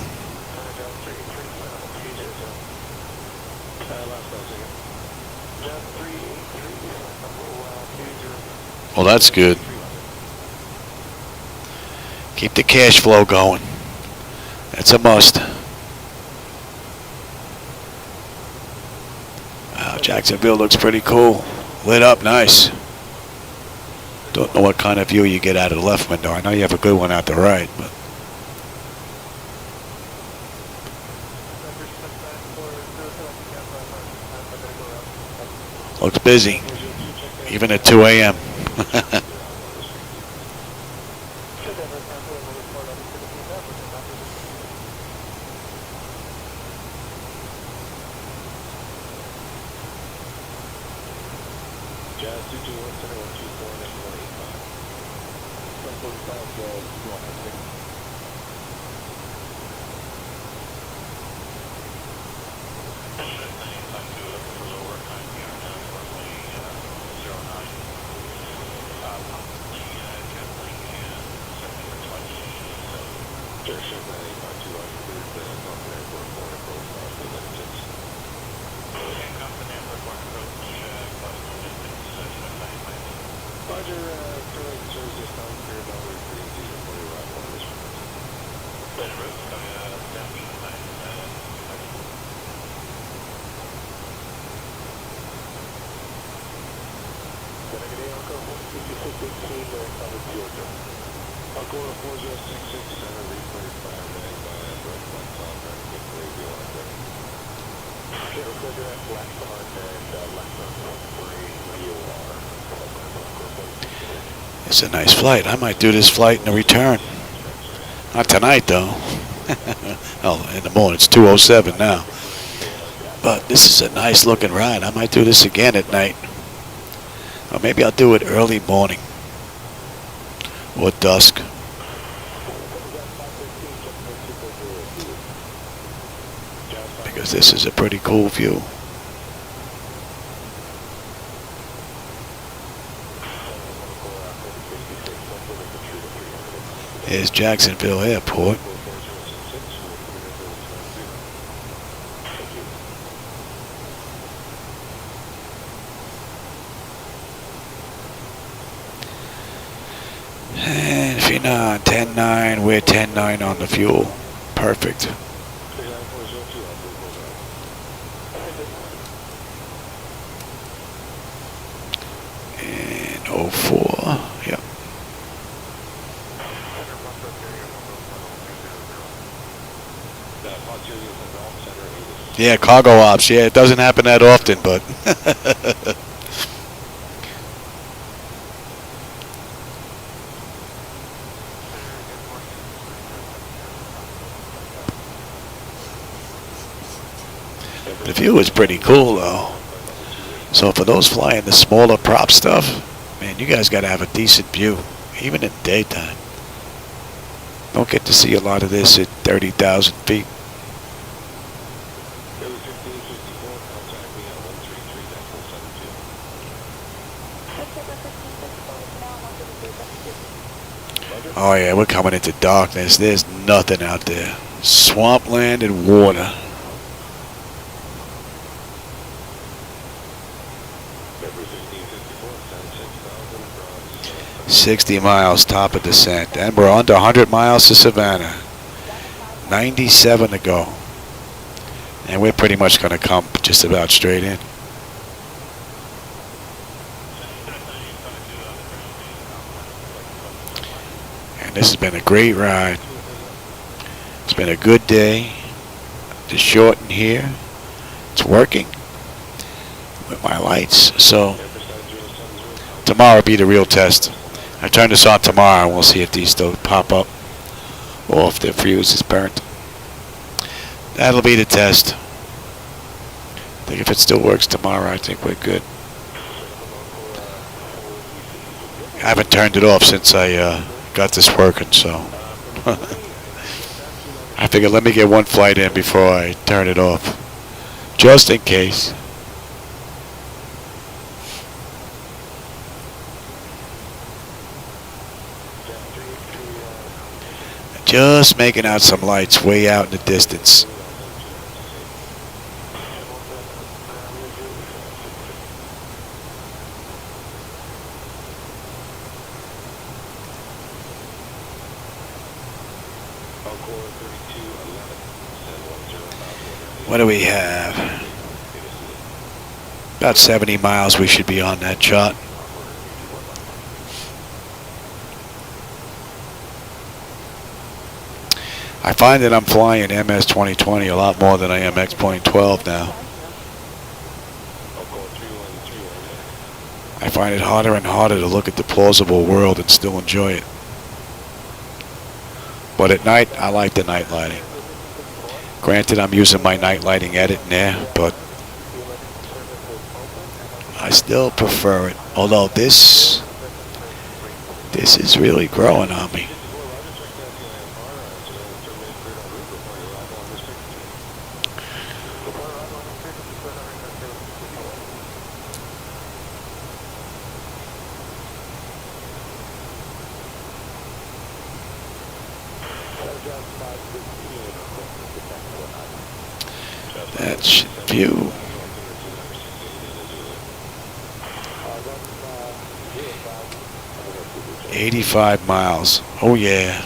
Well, that's good. Keep the cash flow going. That's a must. Wow, Jacksonville looks pretty cool. Lit up nice. Don't know what kind of view you get out of the left window. I know you have a good one out the right, but looks busy, even at 2 a.m. It's a nice flight. I might do this flight in the return. Not tonight, though. Oh, in the morning. It's 2:07 now. But this is a nice looking ride. I might do this again at night. Or maybe I'll do it early morning. Or dusk. Because this is a pretty cool view. There's Jacksonville Airport. And Phenon 10-9, we're 10-9 on the fuel. Perfect. And 04, yep. Yeah, cargo ops. Yeah, it doesn't happen that often, but the view is pretty cool, though. So for those flying the smaller prop stuff, man, you guys got to have a decent view, even in daytime. Don't get to see a lot of this at 30,000 feet. Oh yeah, we're coming into darkness. There's nothing out there. Swampland and water. $60 miles top of descent, and we're under 100 miles to Savana. 97 to go, and we're pretty much going to come just about straight in. And this has been a great ride. It's been a good day. To shorten here, it's working with my lights. So tomorrow will be the real test. I turn this on tomorrow and we'll see if these still pop up or if the fuse is burnt. That'll be the test. I think if it still works tomorrow, I think we're good. I haven't turned it off since I got this working, so I figured let me get one flight in before I turn it off, just in case. Just making out some lights way out in the distance. What do we have? About 70 miles we should be on that chart. I find that I'm flying MS 2020 a lot more than I am X.12 now. I find it harder and harder to look at the plausible world and still enjoy it. But at night, I like the night lighting. Granted, I'm using my night lighting edit in there, but I still prefer it. Although this is really growing on me. That's view. $85 miles. Oh yeah.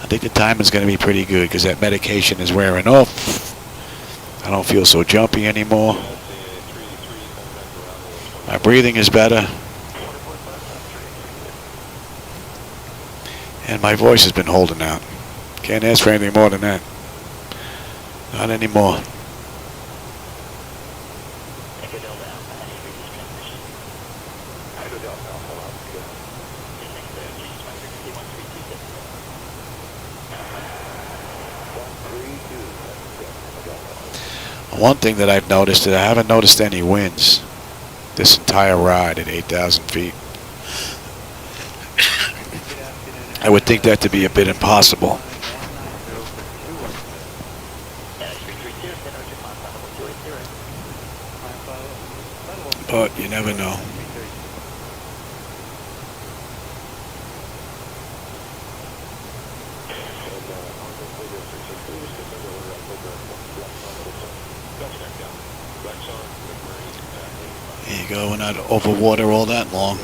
I think the timing's going to be pretty good because that medication is wearing off. I don't feel so jumpy anymore. My breathing is better. And my voice has been holding out. Can't ask for anything more than that. Not anymore. One thing that I've noticed is I haven't noticed any winds this entire ride at 8,000 feet. I would think that to be a bit impossible. But you never know. There you go. We're not over water all that long.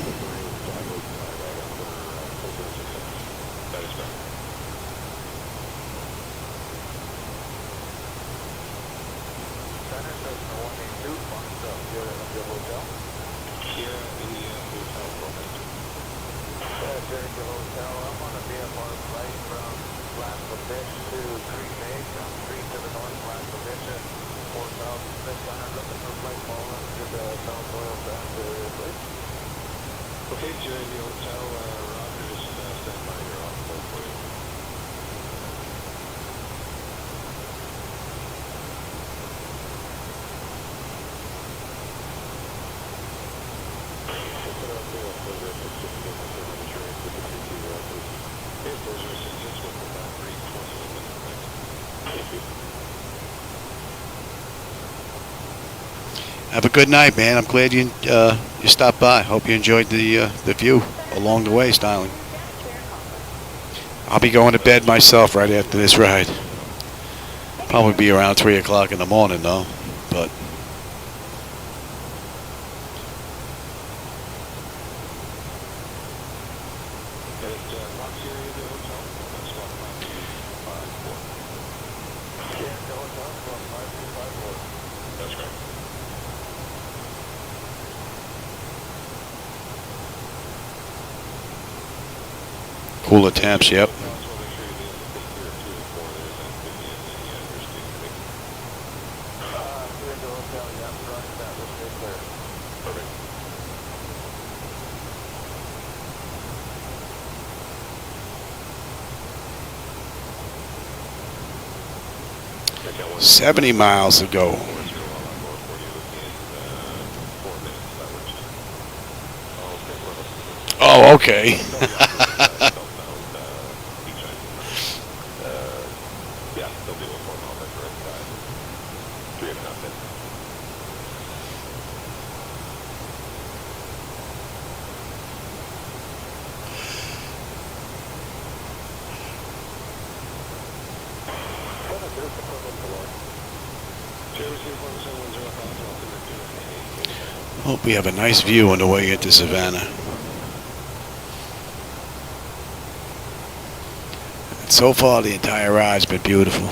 Okay, you're in the hotel, Roger, just stand by your off hold for you. Have a good night, man. I'm glad you stopped by. Hope you enjoyed the view along the way, Styling. I'll be going to bed myself right after this ride. Probably be around 3 o'clock in the morning, though. But That's great. cooler temps, yep. Okay, 70 miles to go. Oh, okay. Yeah, they'll be 4 miles at direct side. 3.5 minutes. Hope we have a nice view on the way into Savannah. And so far, the entire ride's been beautiful.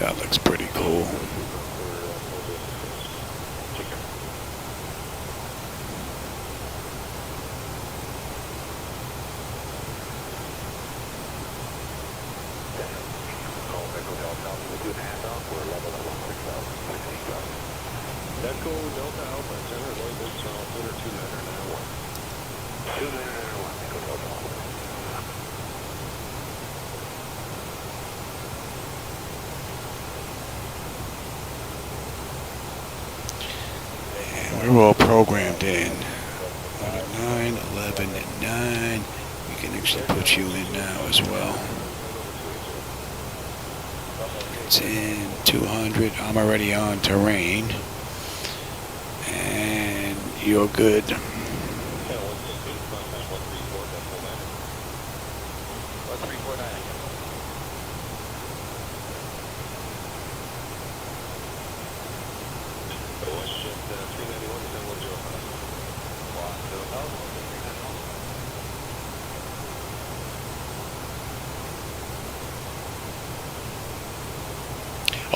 That looks pretty cool. Echo Delta Alpha Center, Lloyd Boots, Center 2991. 2991, Echo Delta Alpha. And we're all programmed in. 9, 11, 9. We can actually put you in now as well. 10, 200. I'm already on terrain. And you're good.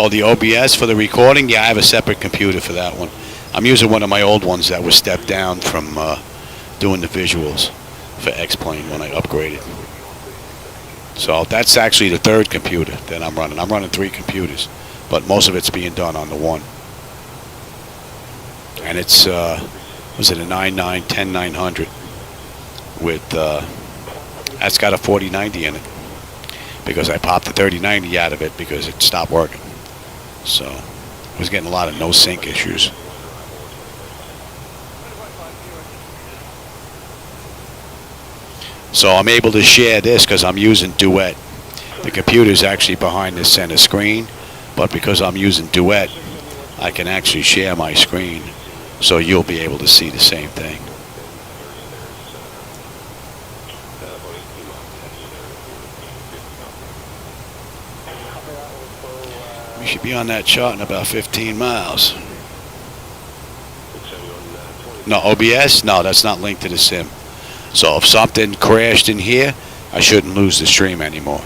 Oh, the OBS for the recording? Yeah, I have a separate computer for that one. I'm using one of my old ones that was stepped down from doing the visuals for X-Plane when I upgraded. So that's actually the third computer that I'm running. I'm running 3 computers, but most of it's being done on the one. And it's, was it a 10900 with, that's got a 4090 in it because I popped the 3090 out of it because it stopped working. So I was getting a lot of no sync issues. So I'm able to share this because I'm using Duet. The computer's actually behind the center screen, but because I'm using Duet, I can actually share my screen so you'll be able to see the same thing. Should be on that chart in about 15 miles. No, OBS? No, that's not linked to the sim. So if something crashed in here, I shouldn't lose the stream anymore.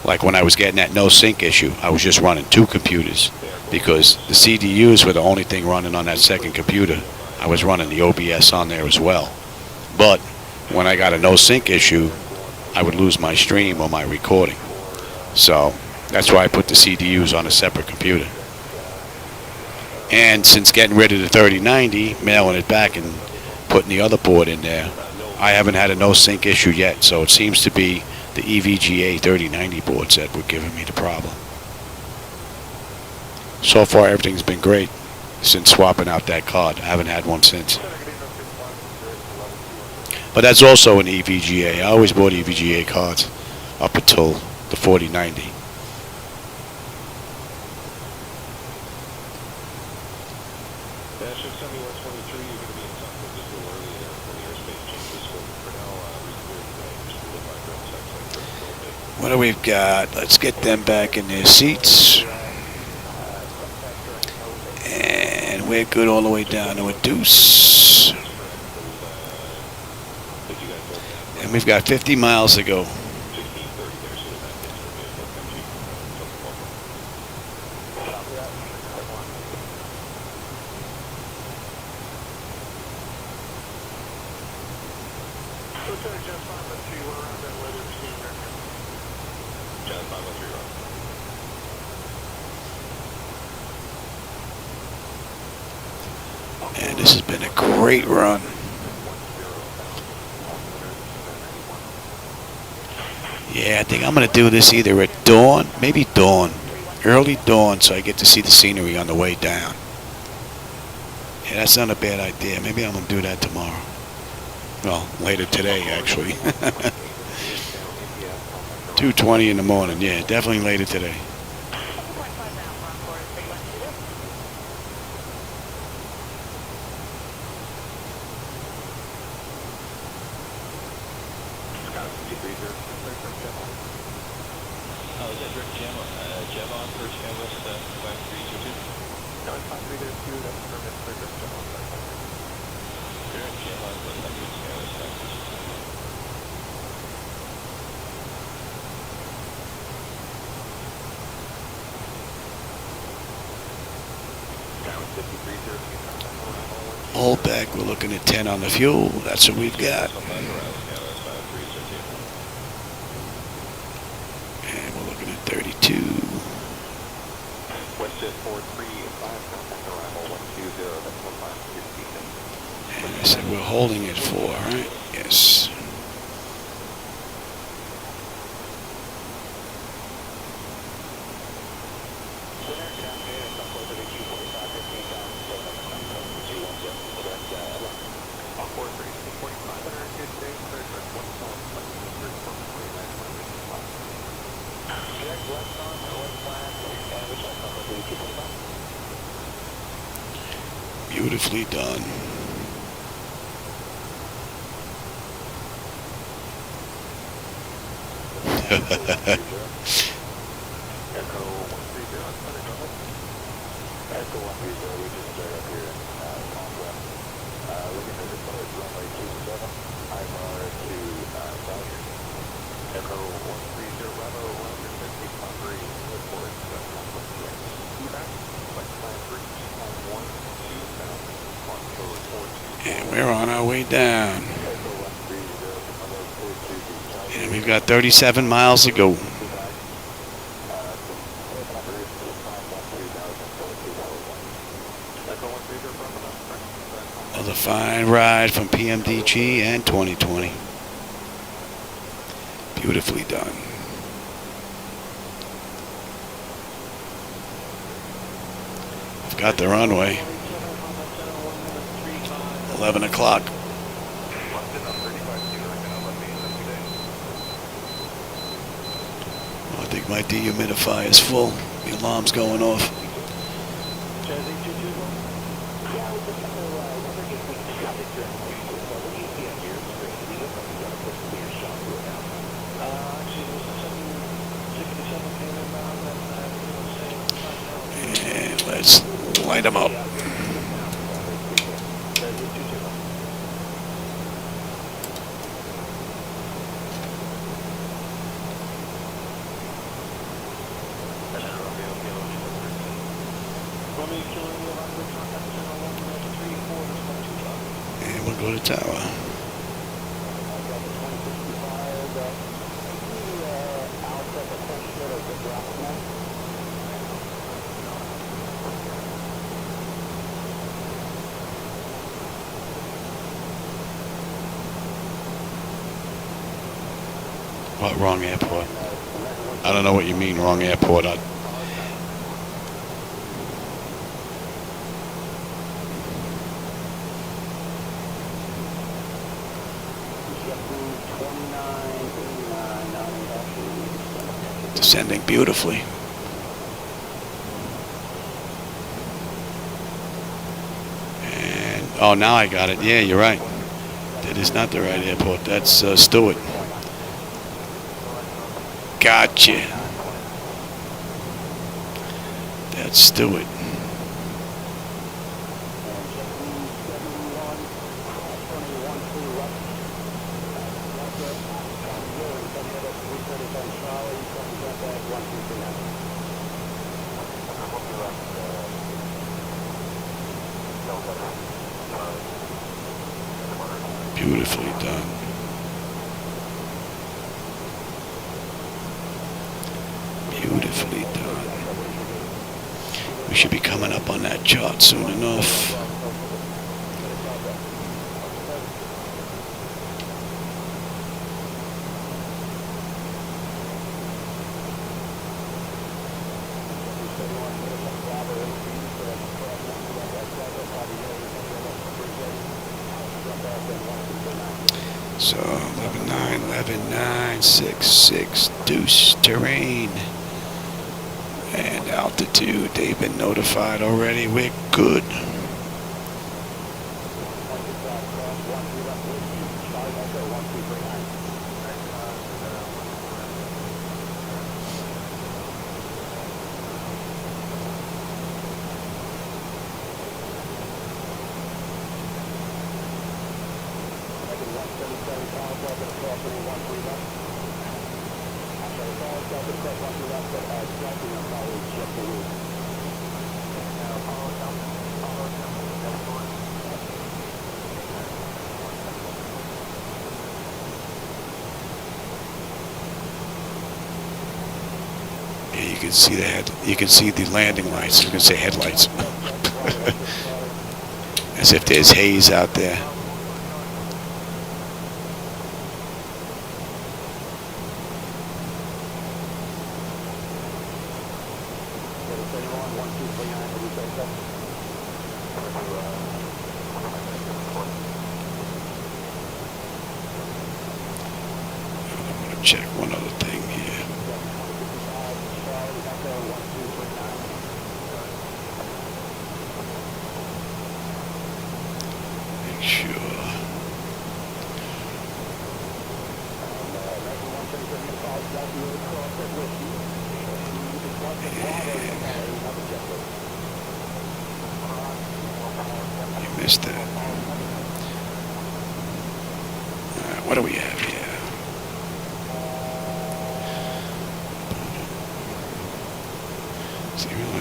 Like when I was getting that no sync issue, I was just running 2 computers because the CDUs were the only thing running on that second computer. I was running the OBS on there as well. But when I got a no sync issue, I would lose my stream or my recording. So that's why I put the CDUs on a separate computer. And since getting rid of the 3090, mailing it back and putting the other board in there, I haven't had a no sync issue yet. So it seems to be the EVGA 3090 boards that were giving me the problem. So far everything's been great since swapping out that card. I haven't had one since. But that's also an EVGA. I always bought EVGA cards up until the 4090. What do we've got? Let's get them back in their seats. And we're good all the way down to a deuce. And we've got 50 miles to go. And this has been a great run. Yeah, I think I'm going to do this either at dawn, maybe dawn, early dawn, so I get to see the scenery on the way down. Yeah, that's not a bad idea. Maybe I'm going to do that tomorrow. Well, later today, actually. 2:20 in the morning. Yeah, definitely later today. Hold back, we're looking at 10 on the fuel. That's what we've got. And we're looking at 32. And I said we're holding it for, right? Yes. Beautifully done. And we're on our way down. And we've got 37 miles to go. Another fine ride from PMDG and 2020. Beautifully done. I've got the runway. 11 o'clock. I think my dehumidifier is full. The alarm's going off. Let's light them up. And we'll go to tower. What, wrong airport? I don't know what you mean, wrong airport. Descending beautifully. And, oh, now I got it. Yeah, you're right. That is not the right airport. That's Stewart. Gotcha. That's Stewart. Beautifully done. Beautifully done. We should be coming up on that chart soon enough. So 11-9, 11-9, 6-6, deuce, terrain, and altitude. They've been notified already. We're good. Yeah, you can see the head. You can see the landing lights. You can say headlights, as if there's haze out there. I'm gonna check one other thing here. Make sure. You missed that. What do we have here?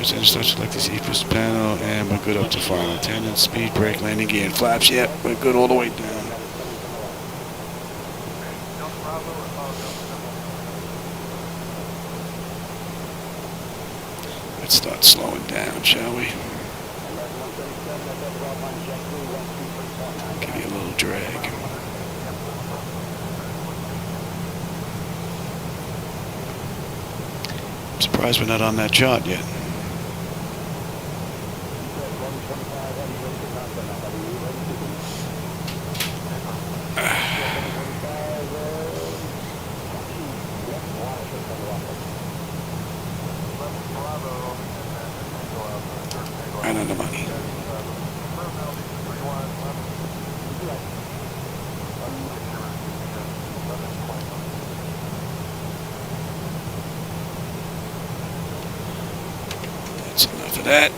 So start select the seatbelt panel, and we're good up to final attendance, speed brake, landing gear, and flaps. Yep, we're good all the way down. Let's start slowing down, shall we? Give you a little drag. I'm surprised we're not on that chart yet. Right on the money. That's enough of that.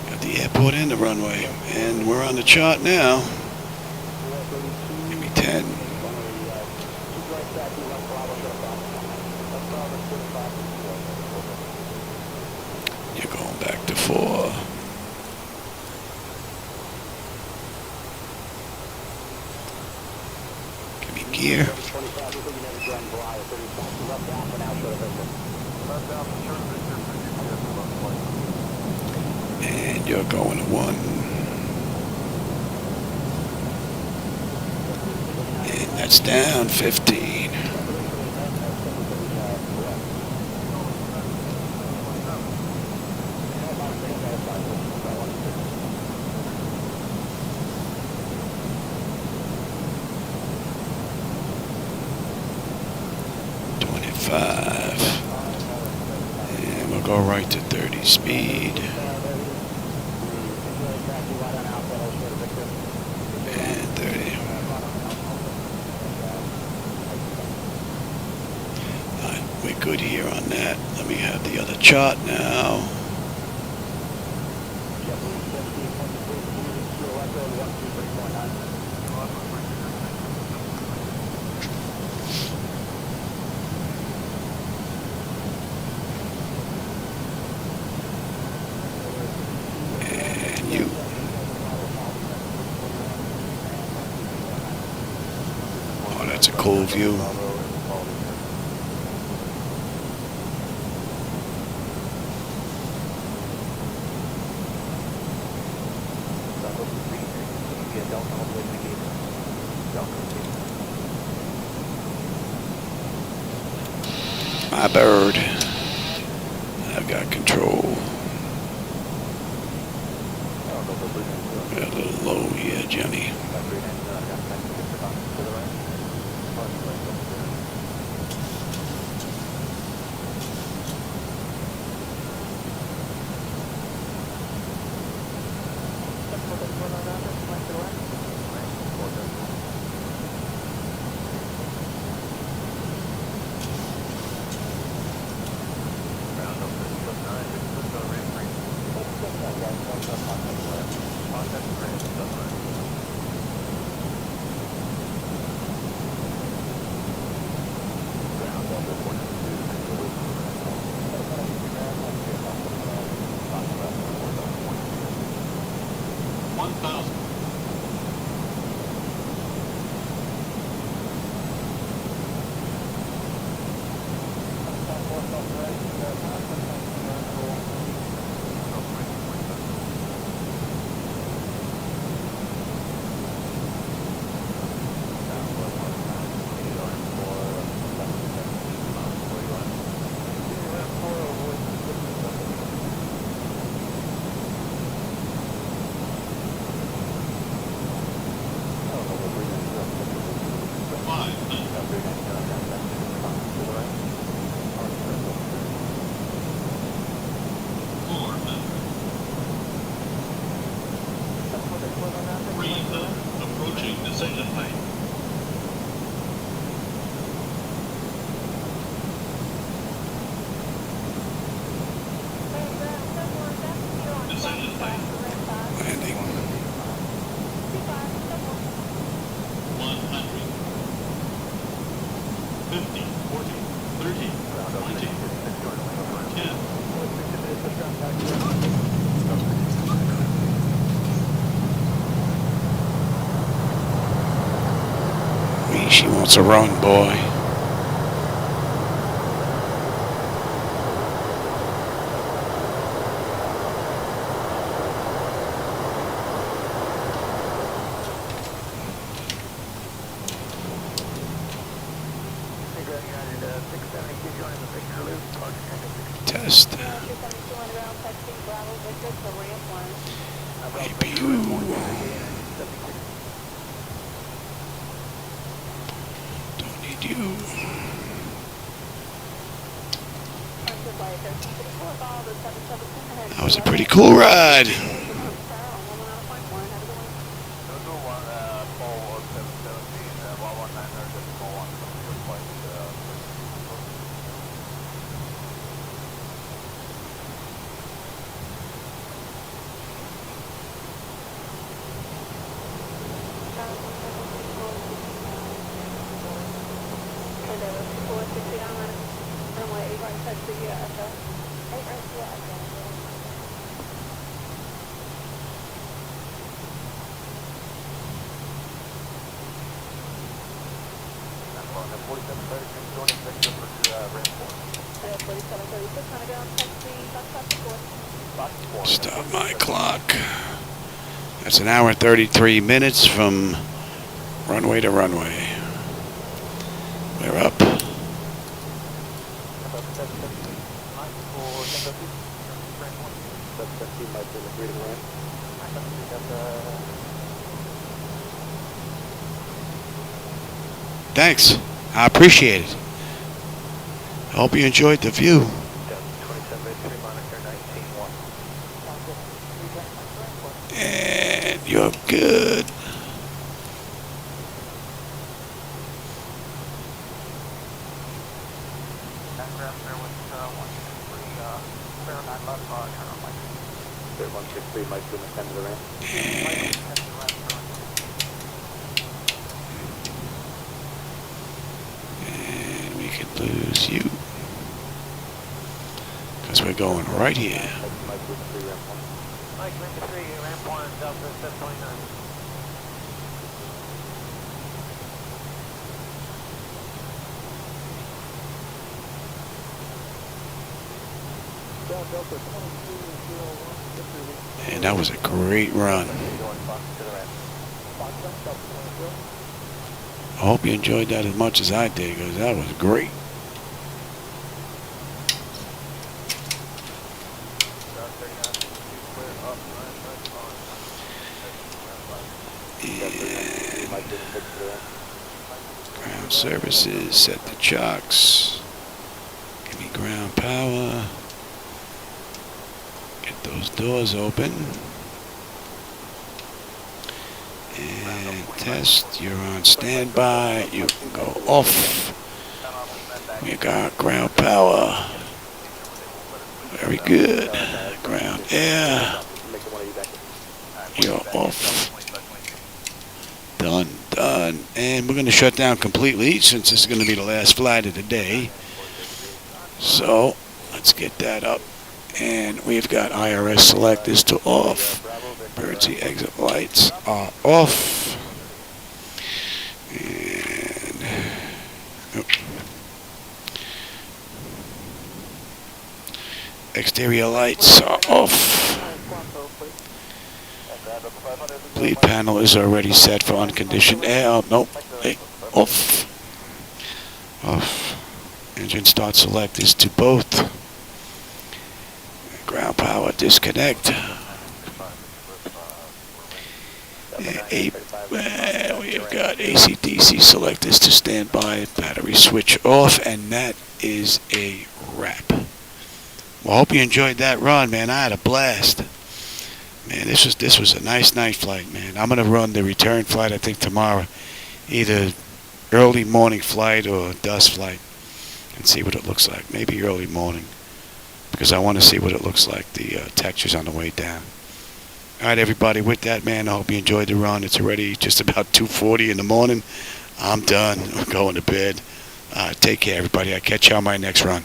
Got the airport and the runway, and we're on the chart now. Give me 10. You're going back to 4. Give me gear. And you're going to 1. And that's down 15. And we'll go right to 30 speed. And 30. Alright, we're good here on that. Let me have the other chart now. That's a cool view. My bird. I've got control. Got a little low here, Johnny. Landing. 50, 40, 30, 20, 10. She wants a run, boy. Test. APU. Don't need you. That was a pretty cool ride. Run taxi, Echo. Yeah, 4736, gonna get on taxi, Foxtrot 4. Stop my clock. That's an hour and 33 minutes from runway to runway. We're up. Thanks. I appreciate it. I hope you enjoyed the view. And you're good. And we could lose you. Because we're going right here. Mike 93, ramp 1, Delta 729. And that was a great run. I hope you enjoyed that as much as I did, because that was great. And ground services, set the chocks. Give me ground power. Get those doors open. And test, you're on standby. You can go off. We got ground power. Very good. Ground air. You're off. Done, done. And we're going to shut down completely since this is going to be the last flight of the day. So let's get that up. And we've got IRS selectors to off. Emergency exit lights are off. And exterior lights are off. Bleed panel is already set for unconditioned air. Oh, nope. Hey, off. Off. Engine start selectors to both. Ground power disconnect. We've got AC/DC selectors to standby. Battery switch off, and that is a wrap. Well, I hope you enjoyed that run, man. I had a blast. Man, this was a nice night flight, man. I'm gonna run the return flight, I think, tomorrow, either early morning flight or dusk flight, and see what it looks like. Maybe early morning, because I want to see what it looks like, the textures on the way down. All right, everybody, with that, man, I hope you enjoyed the run. It's already just about 2:40 in the morning. I'm done. I'm going to bed. Take care, everybody. I'll catch you on my next run.